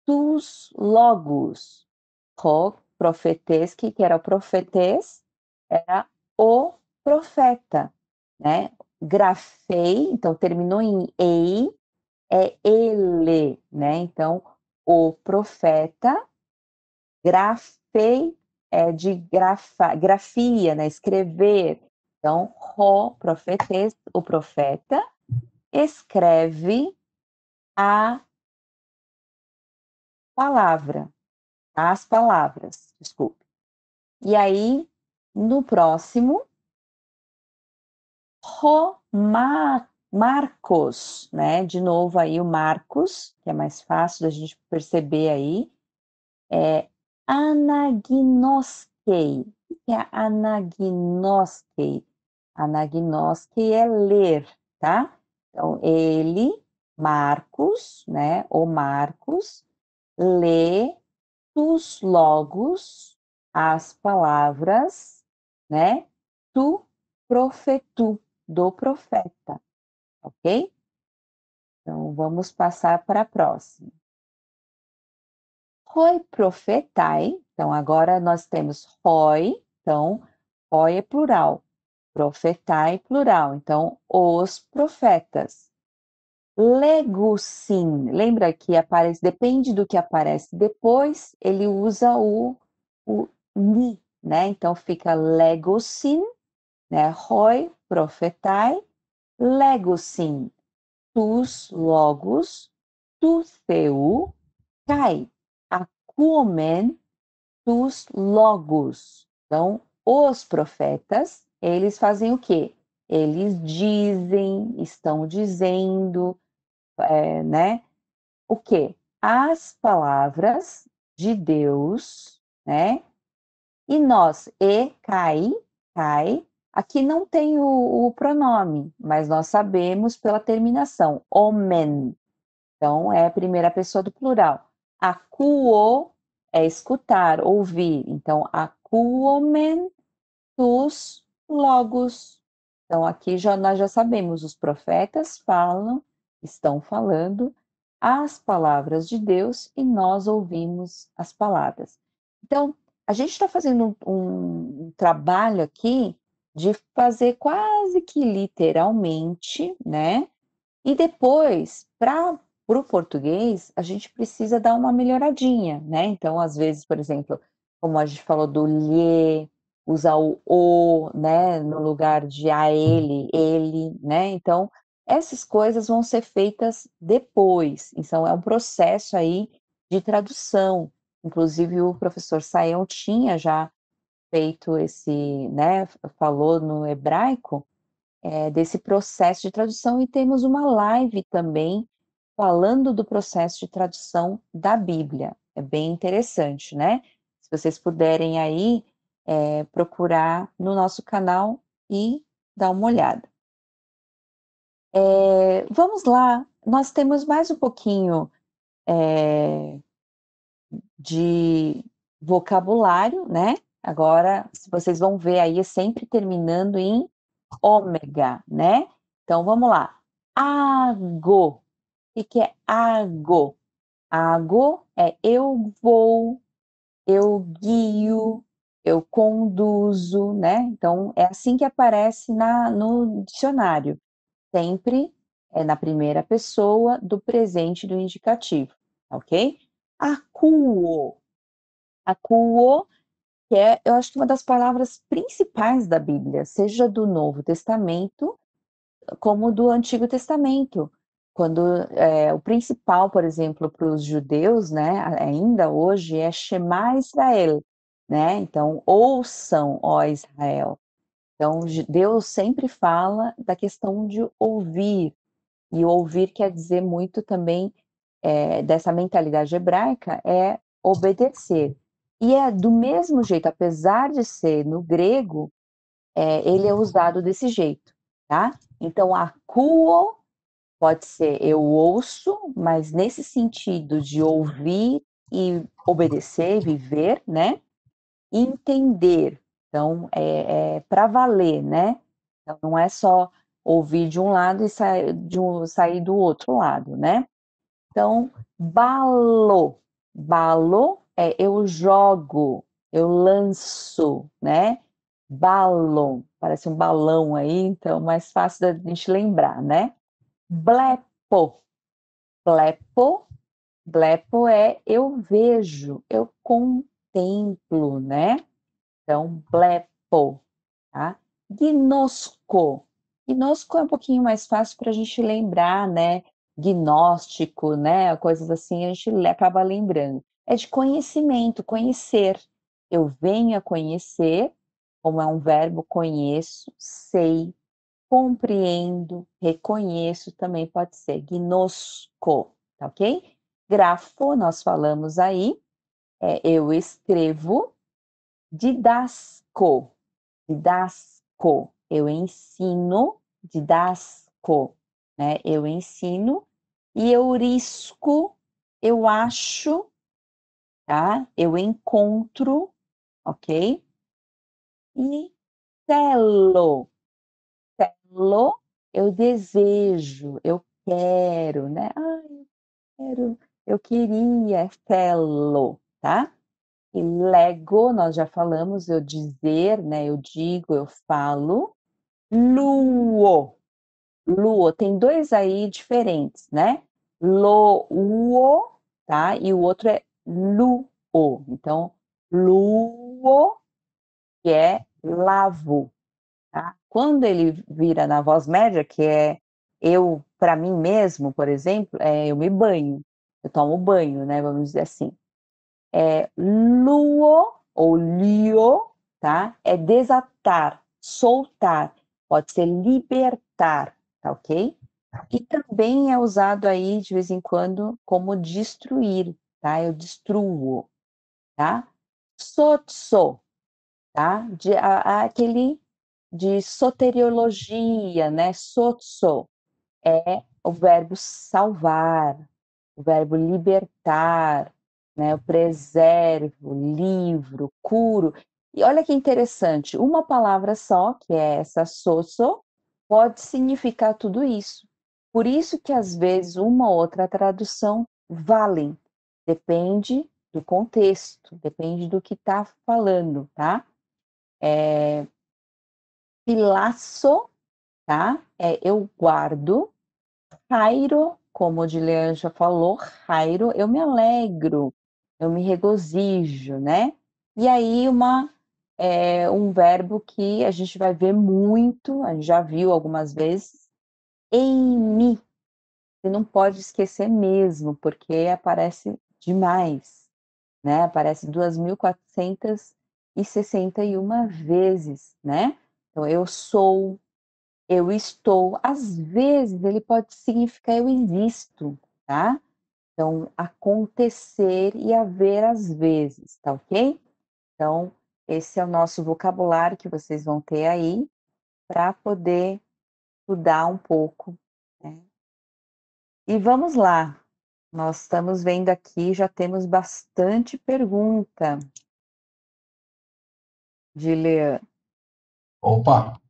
tus logos. Ho profetes, que era o profetes? Era o profeta, né? Grafei, então terminou em ei, é ele, né? Então, o profeta, grafei é de grafia, né? Escrever. Então, o profetes, o profeta, escreve a palavra, as palavras, desculpe. E aí, no próximo, Marcos, né? De novo aí o Marcos, que é mais fácil da gente perceber aí, é anagnoskei. O que é anagnoskei? Anagnoskei é ler, tá? Então, ele, Marcos, né? O Marcos, lê tus logos, as palavras, né? Tu profetu, do profeta, ok? Então, vamos passar para a próxima. Roi profetai, então agora nós temos roi, então roi é plural, profetai plural, então os profetas. Legusin, lembra que aparece, depende do que aparece depois, ele usa o ni, né? Então fica legusin, né? Hoi, profetai, legusin, tus logos, tu theu, kai, acuomen, tus logos. Então, os profetas, eles fazem o quê? Eles dizem, estão dizendo, né? O quê? As palavras de Deus, né? E nós, e cai, cai, aqui não tem o pronome, mas nós sabemos pela terminação, omen. Então, é a primeira pessoa do plural. Acuo é escutar, ouvir. Então, acuomen tus logos. Então, aqui nós já sabemos, os profetas falam, estão falando as palavras de Deus e nós ouvimos as palavras. Então, a gente está fazendo um trabalho aqui de fazer quase que literalmente, né? E depois, para o português, a gente precisa dar uma melhoradinha, né? Então, às vezes, por exemplo, como a gente falou do lhe, usar o, né, no lugar de a ele, né? Então, essas coisas vão ser feitas depois. Então, é um processo aí de tradução. Inclusive, o professor Saião tinha já feito esse, né, falou no hebraico, desse processo de tradução, e temos uma live também falando do processo de tradução da Bíblia. É bem interessante, né? Se vocês puderem aí procurar no nosso canal e dar uma olhada. Vamos lá, nós temos mais um pouquinho de vocabulário, né? Agora, se vocês vão ver aí, é sempre terminando em ômega, né? Então, vamos lá. Ago. O que é ago? Ago é eu vou, eu guio, eu conduzo, né? Então, é assim que aparece no dicionário. Sempre é na primeira pessoa do presente do indicativo, ok? Acuo. Acuo, que é, eu acho que uma das palavras principais da Bíblia, seja do Novo Testamento como do Antigo Testamento, quando o principal, por exemplo, para os judeus, né, ainda hoje é Shema Israel, né? Então, ouçam, ó Israel. Então, Deus sempre fala da questão de ouvir, e ouvir quer dizer muito também dessa mentalidade hebraica, é obedecer. E é do mesmo jeito, apesar de ser no grego, ele é usado desse jeito, tá? Então, acuo pode ser eu ouço, mas nesse sentido de ouvir e obedecer, viver, né? Entender. Então, é para valer, né? Então, não é só ouvir de um lado e sair do outro lado, né? Então, balo. Balo é eu jogo, eu lanço, né? Balon, parece um balão aí, então mais fácil da gente lembrar, né? Blepo. Blepo, blepo é eu vejo, eu contemplo, né? Então, blepo, tá? Gnosco. Gnosco é um pouquinho mais fácil para a gente lembrar, né? Gnóstico, né? Coisas assim, a gente acaba lembrando. É de conhecimento, conhecer. Eu venho a conhecer, como é um verbo, conheço, sei, compreendo, reconheço, também pode ser. Gnosco, tá ok? Grafo, nós falamos aí, eu escrevo. Didasco, didasco, eu ensino, didasco, né? Eu ensino. E eurisco, eu acho, tá? Eu encontro, ok? E telo, telo, eu desejo, eu quero, né? Ah, eu queria, telo, tá? E Lego, nós já falamos, eu dizer, né? Eu digo, eu falo. Luo. luo. Tem dois aí diferentes, né? Lo-uo, tá? E o outro é luo. Então, luo, que é lavo, tá? Quando ele vira na voz média, que é eu, para mim mesmo, por exemplo, eu me banho. Eu tomo banho, né? Vamos dizer assim. Luo ou lio, tá? É desatar, soltar, pode ser libertar, tá ok? E também é usado aí de vez em quando como destruir, tá? Eu destruo, tá? Sotso, tá? Aquele de soteriologia, né? Sotso é o verbo salvar, o verbo libertar, né? O preservo, livro, curo. E olha que interessante, uma palavra só, que é essa soso, pode significar tudo isso. Por isso que às vezes uma ou outra tradução valem. Depende do contexto, depende do que está falando, tá? Pilaço, tá? Eu guardo. Jairo, como o Dilean já falou, Jairo, eu me alegro, eu me regozijo, né? E aí um verbo que a gente vai ver muito, a gente já viu algumas vezes, em mim. Você não pode esquecer mesmo, porque aparece demais, né? Aparece 2.461 vezes, né? Então, eu sou, eu estou. Às vezes, ele pode significar eu existo, tá? Então, acontecer e haver às vezes, tá ok? Então, esse é o nosso vocabulário que vocês vão ter aí para poder estudar um pouco, né? E vamos lá. Nós estamos vendo aqui, já temos bastante pergunta de ler. Opa,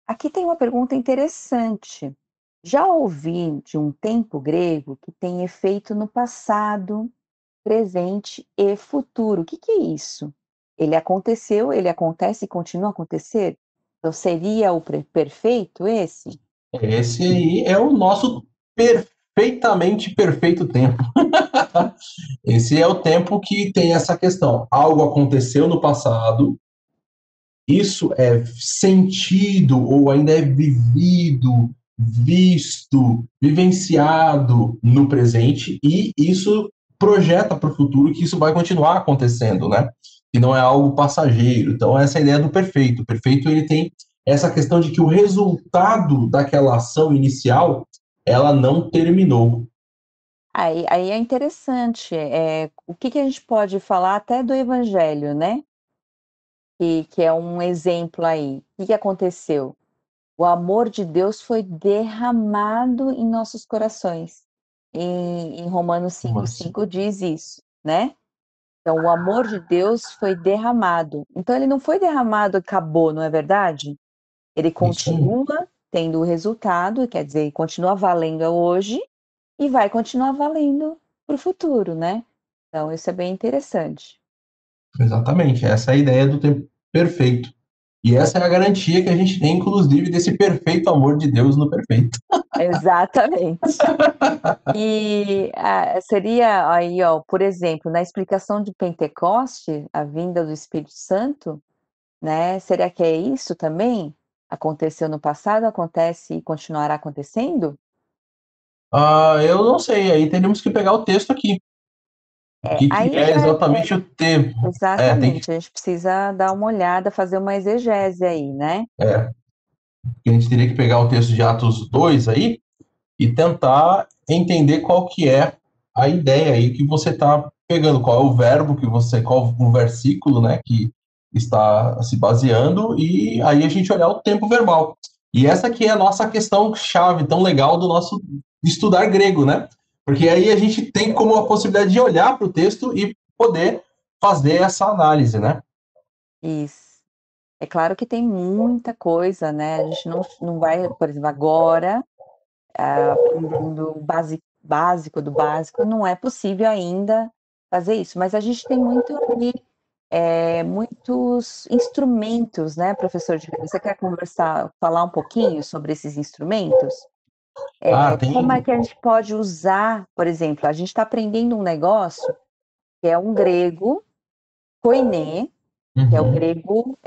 Aqui tem uma pergunta interessante. Já ouvi de um tempo grego que tem efeito no passado, presente e futuro. O que que é isso? Ele aconteceu, ele acontece e continua a acontecer? Então seria o perfeito esse? esse aí é o nosso perfeitamente perfeito tempo. Esse é o tempo que tem essa questão. Algo aconteceu no passado, isso é sentido ou ainda é vivido, visto, vivenciado no presente e isso projeta para o futuro que isso vai continuar acontecendo, né? Que não é algo passageiro. Então essa é a ideia do perfeito. O perfeito ele tem essa questão de que o resultado daquela ação inicial ela não terminou. Aí é interessante. O que que a gente pode falar até do Evangelho, né? Que é um exemplo aí. O que que aconteceu? O amor de Deus foi derramado em nossos corações. Em Romanos cinco Mas, cinco diz isso, né? Então, o amor de Deus foi derramado. Então, ele não foi derramado e acabou, não é verdade? Ele isso aí. continua tendo o resultado, quer dizer, continua valendo hoje e vai continuar valendo para o futuro, né? Então, isso é bem interessante. Exatamente. Essa é a ideia do tempo perfeito. E essa é a garantia que a gente tem, inclusive, desse perfeito amor de Deus no perfeito. Exatamente. E seria aí, ó, por exemplo, na explicação de Pentecoste, a vinda do Espírito Santo, né? Será que é isso também? Aconteceu no passado, acontece e continuará acontecendo? Eu não sei, aí teríamos que pegar o texto aqui. O que Aí é já exatamente o tempo? Tem que, exatamente, a gente precisa dar uma olhada, fazer uma exegese aí, né? é, a gente teria que pegar o texto de Atos 2 aí e tentar entender qual que é a ideia aí que você está pegando, qual é o verbo que você, qual o versículo, né, que está se baseando, e aí a gente olhar o tempo verbal. E essa aqui é a nossa questão chave, tão legal do nosso estudar grego, né? Porque aí a gente tem como a possibilidade de olhar para o texto e poder fazer essa análise, né? Isso. É claro que tem muita coisa, né? A gente não vai, por exemplo, agora, aprendendo o básico do básico, não é possível ainda fazer isso, mas a gente tem muito ali muitos instrumentos, né, professor de grego? Você quer falar um pouquinho sobre esses instrumentos? Como é Tem. que a gente pode usar, por exemplo, a gente está aprendendo um negócio que é um grego koiné, que é o Uhum, grego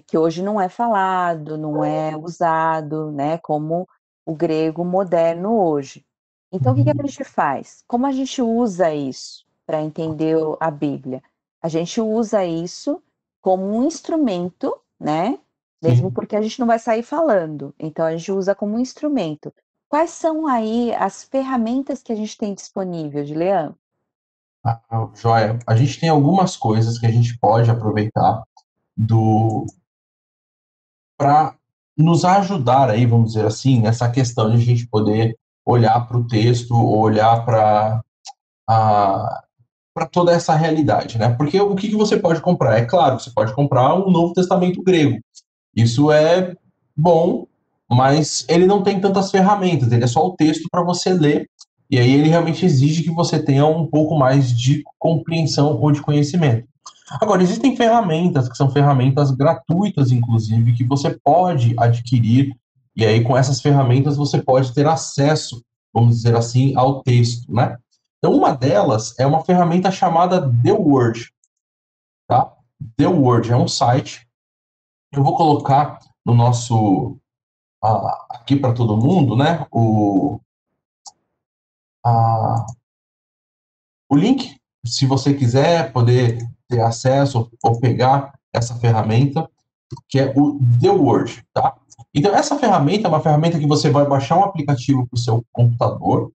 que hoje não é falado, não é usado, né, como o grego moderno hoje. Então, o que que a uhum, gente faz? Como a gente usa isso para entender a Bíblia? A gente usa isso como um instrumento, né? Mesmo sim. porque a gente não vai sair falando. Então, a gente usa como um instrumento. Quais são aí as ferramentas que a gente tem disponível, Gilean? Joia. A gente tem algumas coisas que a gente pode aproveitar do para nos ajudar aí, vamos dizer assim, nessa questão de a gente poder olhar para o texto, ou olhar para toda essa realidade, né? Porque o que você pode comprar? É claro, você pode comprar um Novo Testamento grego. Isso é bom, mas ele não tem tantas ferramentas, ele é só o texto para você ler, e aí ele realmente exige que você tenha um pouco mais de compreensão ou de conhecimento. Agora, existem ferramentas que são ferramentas gratuitas, inclusive, que você pode adquirir, e aí com essas ferramentas você pode ter acesso, vamos dizer assim, ao texto, né? Então, uma delas é uma ferramenta chamada The Word, tá? The Word é um site. Eu vou colocar no nosso aqui para todo mundo, né? A, o link, se você quiser poder ter acesso ou pegar essa ferramenta, que é o The Word, tá? Então, essa ferramenta é uma ferramenta que você vai baixar um aplicativo para o seu computador,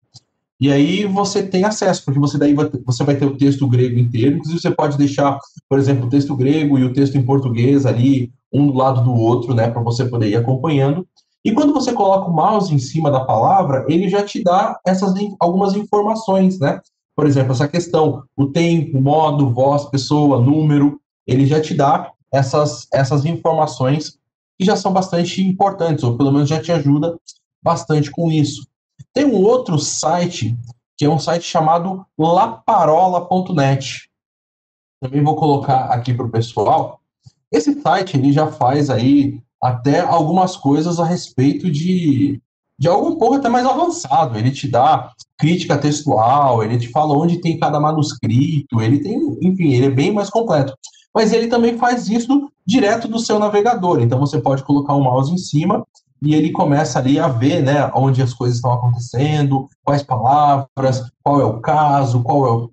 e aí você tem acesso, porque você daí você vai ter o texto grego inteiro, inclusive você pode deixar, por exemplo, o texto grego e o texto em português ali, um do lado do outro, né, para você poder ir acompanhando. E quando você coloca o mouse em cima da palavra, ele já te dá algumas informações, né? Por exemplo, essa questão, o tempo, modo, voz, pessoa, número, ele já te dá essas informações que já são bastante importantes, ou pelo menos já te ajuda bastante com isso. Tem um outro site, que é um site chamado laparola.net. Também vou colocar aqui para o pessoal. Esse site ele já faz aí até algumas coisas a respeito de algo um pouco até mais avançado. Ele te dá crítica textual, ele te fala onde tem cada manuscrito, ele tem, enfim, ele é bem mais completo. Mas ele também faz isso direto do seu navegador. Então você pode colocar o mouse em cima e ele começa ali a ver, né, onde as coisas estão acontecendo, quais palavras, qual é o caso, qual é o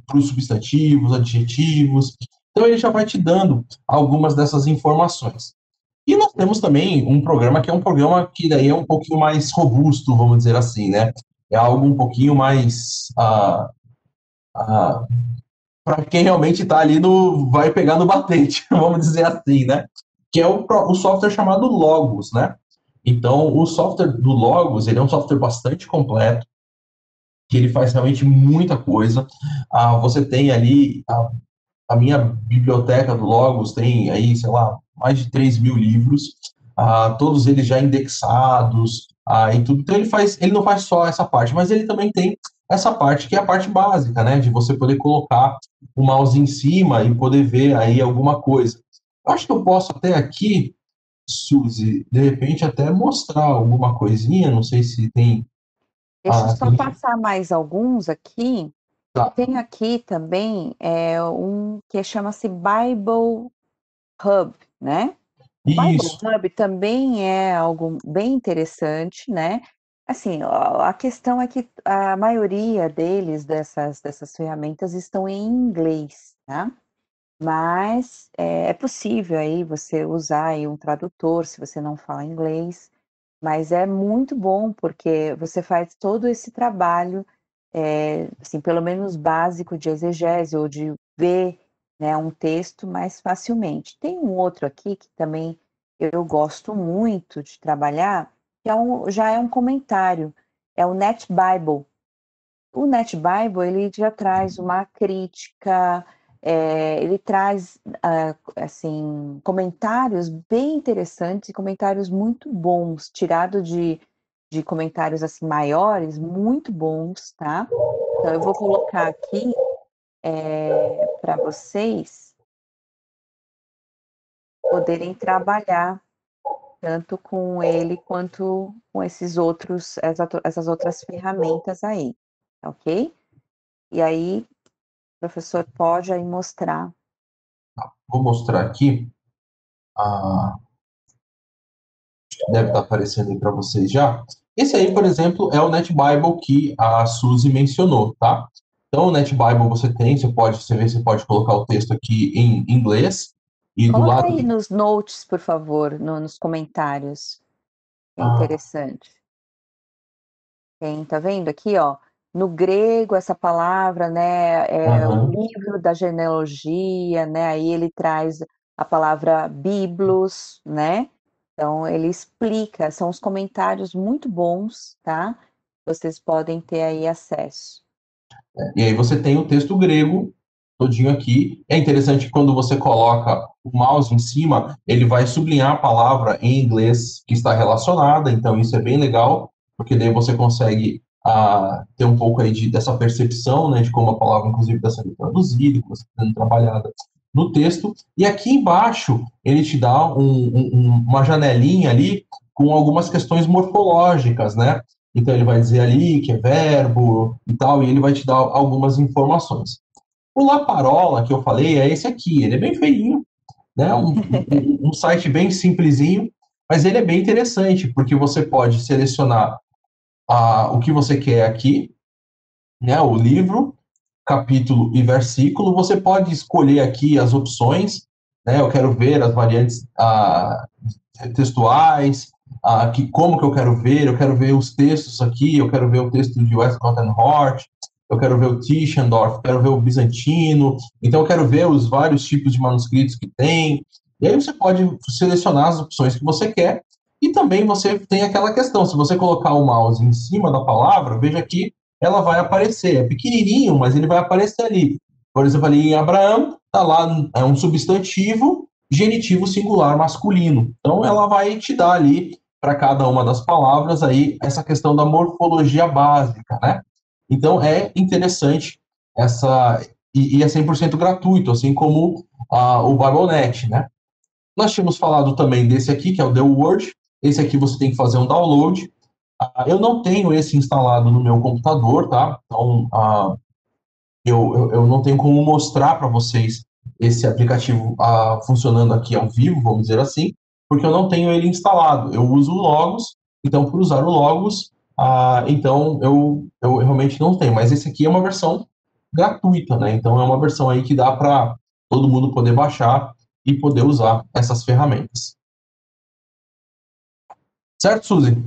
para os substantivos, adjetivos. Então ele já vai te dando algumas dessas informações. E nós temos também um programa que é um programa que daí é um pouquinho mais robusto, vamos dizer assim, né? É algo um pouquinho mais para quem realmente está ali no vai pegar no batente, vamos dizer assim, né? Que é o software chamado Logos, né? Então, o software do Logos, ele é um software bastante completo, que ele faz realmente muita coisa. Você tem ali a minha biblioteca do Logos tem aí, sei lá, mais de 3.000 livros, todos eles já indexados, e tudo. Então ele não faz só essa parte, mas ele também tem essa parte que é a parte básica, né, de você poder colocar o mouse em cima e poder ver aí alguma coisa. Eu acho que eu posso até aqui, Suzy, de repente até mostrar alguma coisinha, não sei se tem. Deixa eu só Tem passar mais alguns aqui. Eu tá. tenho aqui também um que chama-se Bible Hub, né? O Bible Isso, Hub também é algo bem interessante, né? Assim, a questão é que a maioria dessas ferramentas estão em inglês, tá? Mas é possível aí você usar aí um tradutor se você não fala inglês, mas é muito bom porque você faz todo esse trabalho, assim, pelo menos básico de exegese ou de ver, né, um texto mais facilmente. Tem um outro aqui que também eu gosto muito de trabalhar, que já é um comentário, é o NetBible. O NetBible, ele já traz uma crítica, ele traz, assim, comentários bem interessantes e comentários muito bons, tirado de comentários, assim, maiores, muito bons, tá. Então eu vou colocar aqui, para vocês, poderem trabalhar tanto com ele quanto com essas outras ferramentas aí, ok? E aí, o professor pode aí mostrar. Vou mostrar aqui. Ah, deve estar aparecendo aí para vocês já. Esse aí, por exemplo, é o NetBible que a Suzy mencionou, tá? Então, o NetBible você pode colocar o texto aqui em inglês e do Coloca lado. aí nos notes, por favor, nos comentários. É Ah, interessante. Tá vendo aqui, ó, no grego essa palavra, né, é o aham. livro da genealogia, né, aí ele traz a palavra biblos, né, então ele explica, são os comentários muito bons, tá, vocês podem ter aí acesso. E aí você tem o texto grego todinho aqui. É interessante que quando você coloca o mouse em cima, ele vai sublinhar a palavra em inglês que está relacionada, então isso é bem legal, porque daí você consegue ter um pouco aí dessa percepção, né, de como a palavra, inclusive, está sendo traduzida, como está sendo trabalhada no texto. E aqui embaixo, ele te dá uma janelinha ali com algumas questões morfológicas, né? Então ele vai dizer ali que é verbo e tal, e ele vai te dar algumas informações. O Laparola que eu falei é esse aqui, ele é bem feinho, né? Um site bem simplesinho, mas ele é bem interessante, porque você pode selecionar o que você quer aqui, né? O livro, capítulo e versículo. Você pode escolher aqui as opções, né? Eu quero ver as variantes textuais, como que eu quero ver os textos aqui, eu quero ver o texto de Westcott and Hort, eu quero ver o Tischendorf, quero ver o bizantino, então eu quero ver os vários tipos de manuscritos que tem, e aí você pode selecionar as opções que você quer, e também você tem aquela questão, se você colocar o mouse em cima da palavra, veja que ela vai aparecer, é pequenininho, mas ele vai aparecer ali. Por exemplo, ali em Abraão, tá lá, é um substantivo, genitivo singular masculino. Então, ela vai te dar ali, para cada uma das palavras, aí, essa questão da morfologia básica, né? Então, é interessante essa. E é 100% gratuito, assim como o BibleNet, né? Nós tínhamos falado também desse aqui, que é o The Word. Esse aqui você tem que fazer um download. Eu não tenho esse instalado no meu computador, tá? Então, eu não tenho como mostrar para vocês esse aplicativo funcionando aqui ao vivo, vamos dizer assim, porque eu não tenho ele instalado. Eu uso o Logos, então, por usar o Logos, então eu realmente não tenho. Mas esse aqui é uma versão gratuita, né? Então, é uma versão aí que dá para todo mundo poder baixar e poder usar essas ferramentas. Certo, Suzy?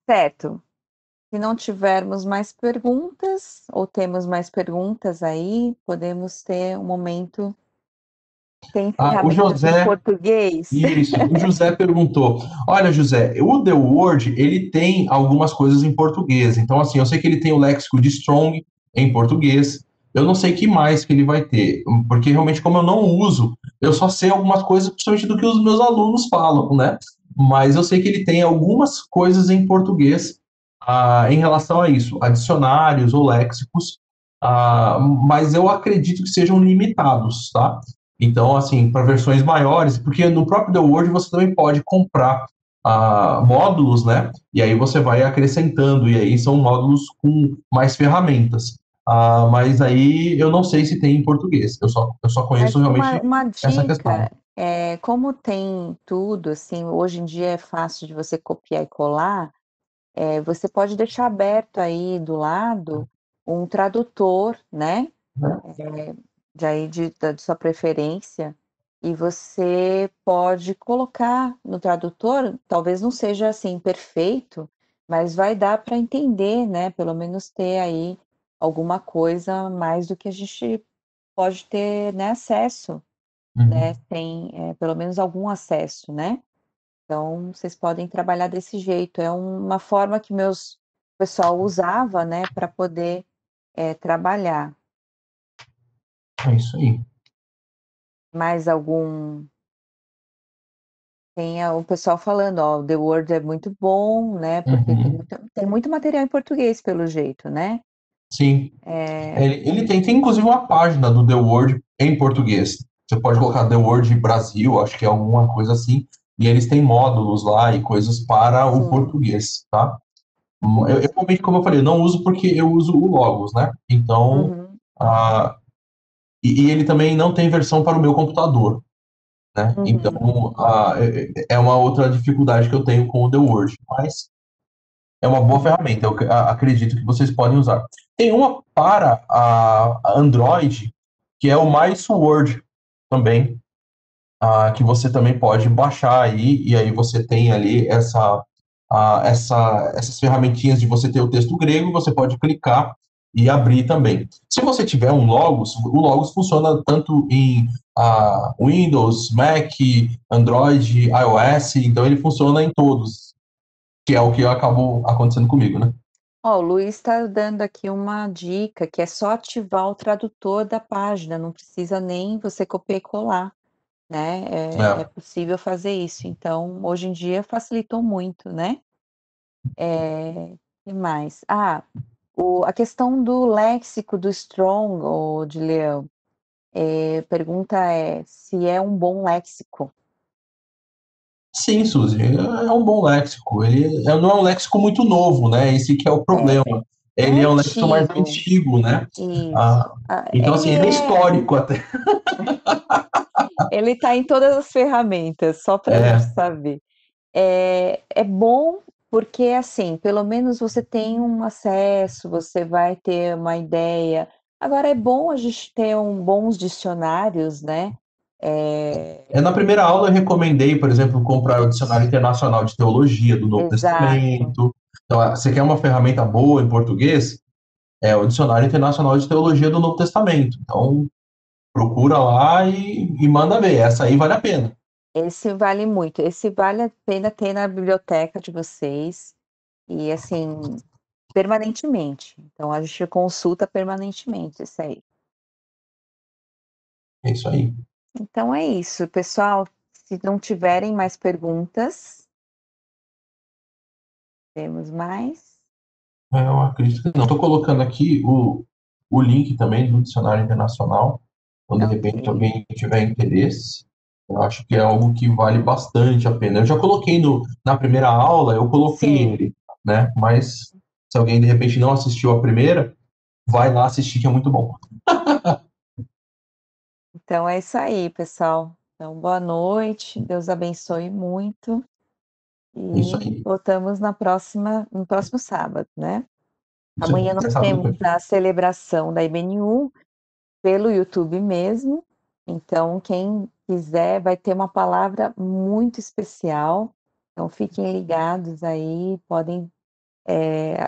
Certo. Se não tivermos mais perguntas, ou temos mais perguntas aí, podemos ter um momento. Tem O ferramentas em José. português? Isso, o José perguntou. Olha, José, o The Word, ele tem algumas coisas em português. Então, assim, eu sei que ele tem o léxico de Strong em português. Eu não sei que mais que ele vai ter, porque realmente, como eu não uso, eu só sei algumas coisas, principalmente do que os meus alunos falam, né? Mas eu sei que ele tem algumas coisas em português em relação a isso, a dicionários ou léxicos, mas eu acredito que sejam limitados, tá? Então, assim, para versões maiores, porque no próprio The Word você também pode comprar módulos, né? E aí você vai acrescentando, e aí são módulos com mais ferramentas. Mas aí eu não sei se tem em português, eu só Mas conheço realmente uma essa questão. dica, como tem tudo, assim, hoje em dia é fácil de você copiar e colar, você pode deixar aberto aí do lado um tradutor, né, Né? de sua preferência, e você pode colocar no tradutor, talvez não seja, assim, perfeito, mas vai dar para entender, né, pelo menos ter aí alguma coisa mais do que a gente pode ter, né, acesso, né, Uhum. tem, pelo menos algum acesso, né. Então, vocês podem trabalhar desse jeito, é uma forma que meus o pessoal usava, né, para poder, trabalhar. É isso aí. Mais algum tem o pessoal falando: "Ó, o The Word é muito bom, né, porque Uhum. tem muito material em português pelo jeito, né". Sim. Eh, Ele tem inclusive uma página do The Word em português. Você pode colocar The Word Brasil, acho que é alguma coisa assim, e eles têm módulos lá e coisas para o Sim. português, tá? Eu realmente, como eu falei, eu não uso porque eu uso o Logos, né? Então, Uhum. ah, e ele também não tem versão para o meu computador, né? Uhum. Então, é uma outra dificuldade que eu tenho com o The Word, mas é uma boa Uhum. ferramenta, eu acredito que vocês podem usar. Tem uma para a Android, que é o Mais Word também, que você também pode baixar aí, e aí você tem ali essas ferramentinhas de você ter o texto grego, você pode clicar e abrir também. Se você tiver um Logos, o Logos funciona tanto em Windows, Mac, Android, iOS, então ele funciona em todos, que é o que acabou acontecendo comigo, né? Ó, o Luiz está dando aqui uma dica, que é só ativar o tradutor da página, não precisa nem você copiar e colar, né, é É. possível fazer isso, então, hoje em dia facilitou muito, né. Que mais? A questão do léxico do Strong, ou de Leão, pergunta é, se é um bom léxico. Sim, Suzy, é um bom léxico. Ele não é um léxico muito novo, né? Esse que é o É, problema. é Ele é um léxico mais antigo, antigo, né? isso. Ah, então, assim, ele é histórico até. Ele está em todas as ferramentas, só para a gente É, saber. É bom porque, assim, pelo menos você tem um acesso, você vai ter uma ideia. Agora é bom a gente ter bons dicionários, né. na primeira aula eu recomendei, por exemplo, comprar o Isso, Dicionário Internacional de Teologia do Novo exato. Testamento. Então, você quer uma ferramenta boa em português? É o Dicionário Internacional de Teologia do Novo Testamento. Então, procura lá e manda ver. Essa aí vale a pena. Esse vale muito, esse vale a pena ter na biblioteca de vocês, e assim, permanentemente. Então a gente consulta permanentemente esse aí. É isso aí. Então é isso, pessoal. Se não tiverem mais perguntas, temos mais? Eu acredito que não. Estou colocando aqui o link também do Dicionário Internacional, quando de Ok. repente alguém tiver interesse. Eu acho que é algo que vale bastante a pena. Eu já coloquei na primeira aula, eu coloquei Sim, ele, né? Mas se alguém de repente não assistiu a primeira, vai lá assistir que é muito bom. então é isso aí, pessoal. Então boa noite, Deus abençoe muito, É isso e aí. voltamos no próximo sábado, né. Isso aí. Amanhã Até nós sábado que temos vem. a celebração da IBNU pelo YouTube mesmo, então quem quiser vai ter uma palavra muito especial, então fiquem ligados aí, podem,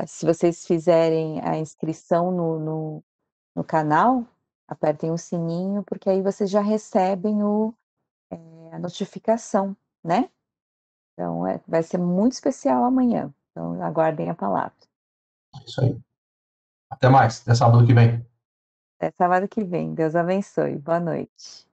se vocês fizerem a inscrição no canal, apertem o sininho, porque aí vocês já recebem a notificação, né. Então vai ser muito especial amanhã, então aguardem a palavra. É isso aí. Até mais. Até sábado que vem. Até sábado que vem, Deus abençoe, boa noite.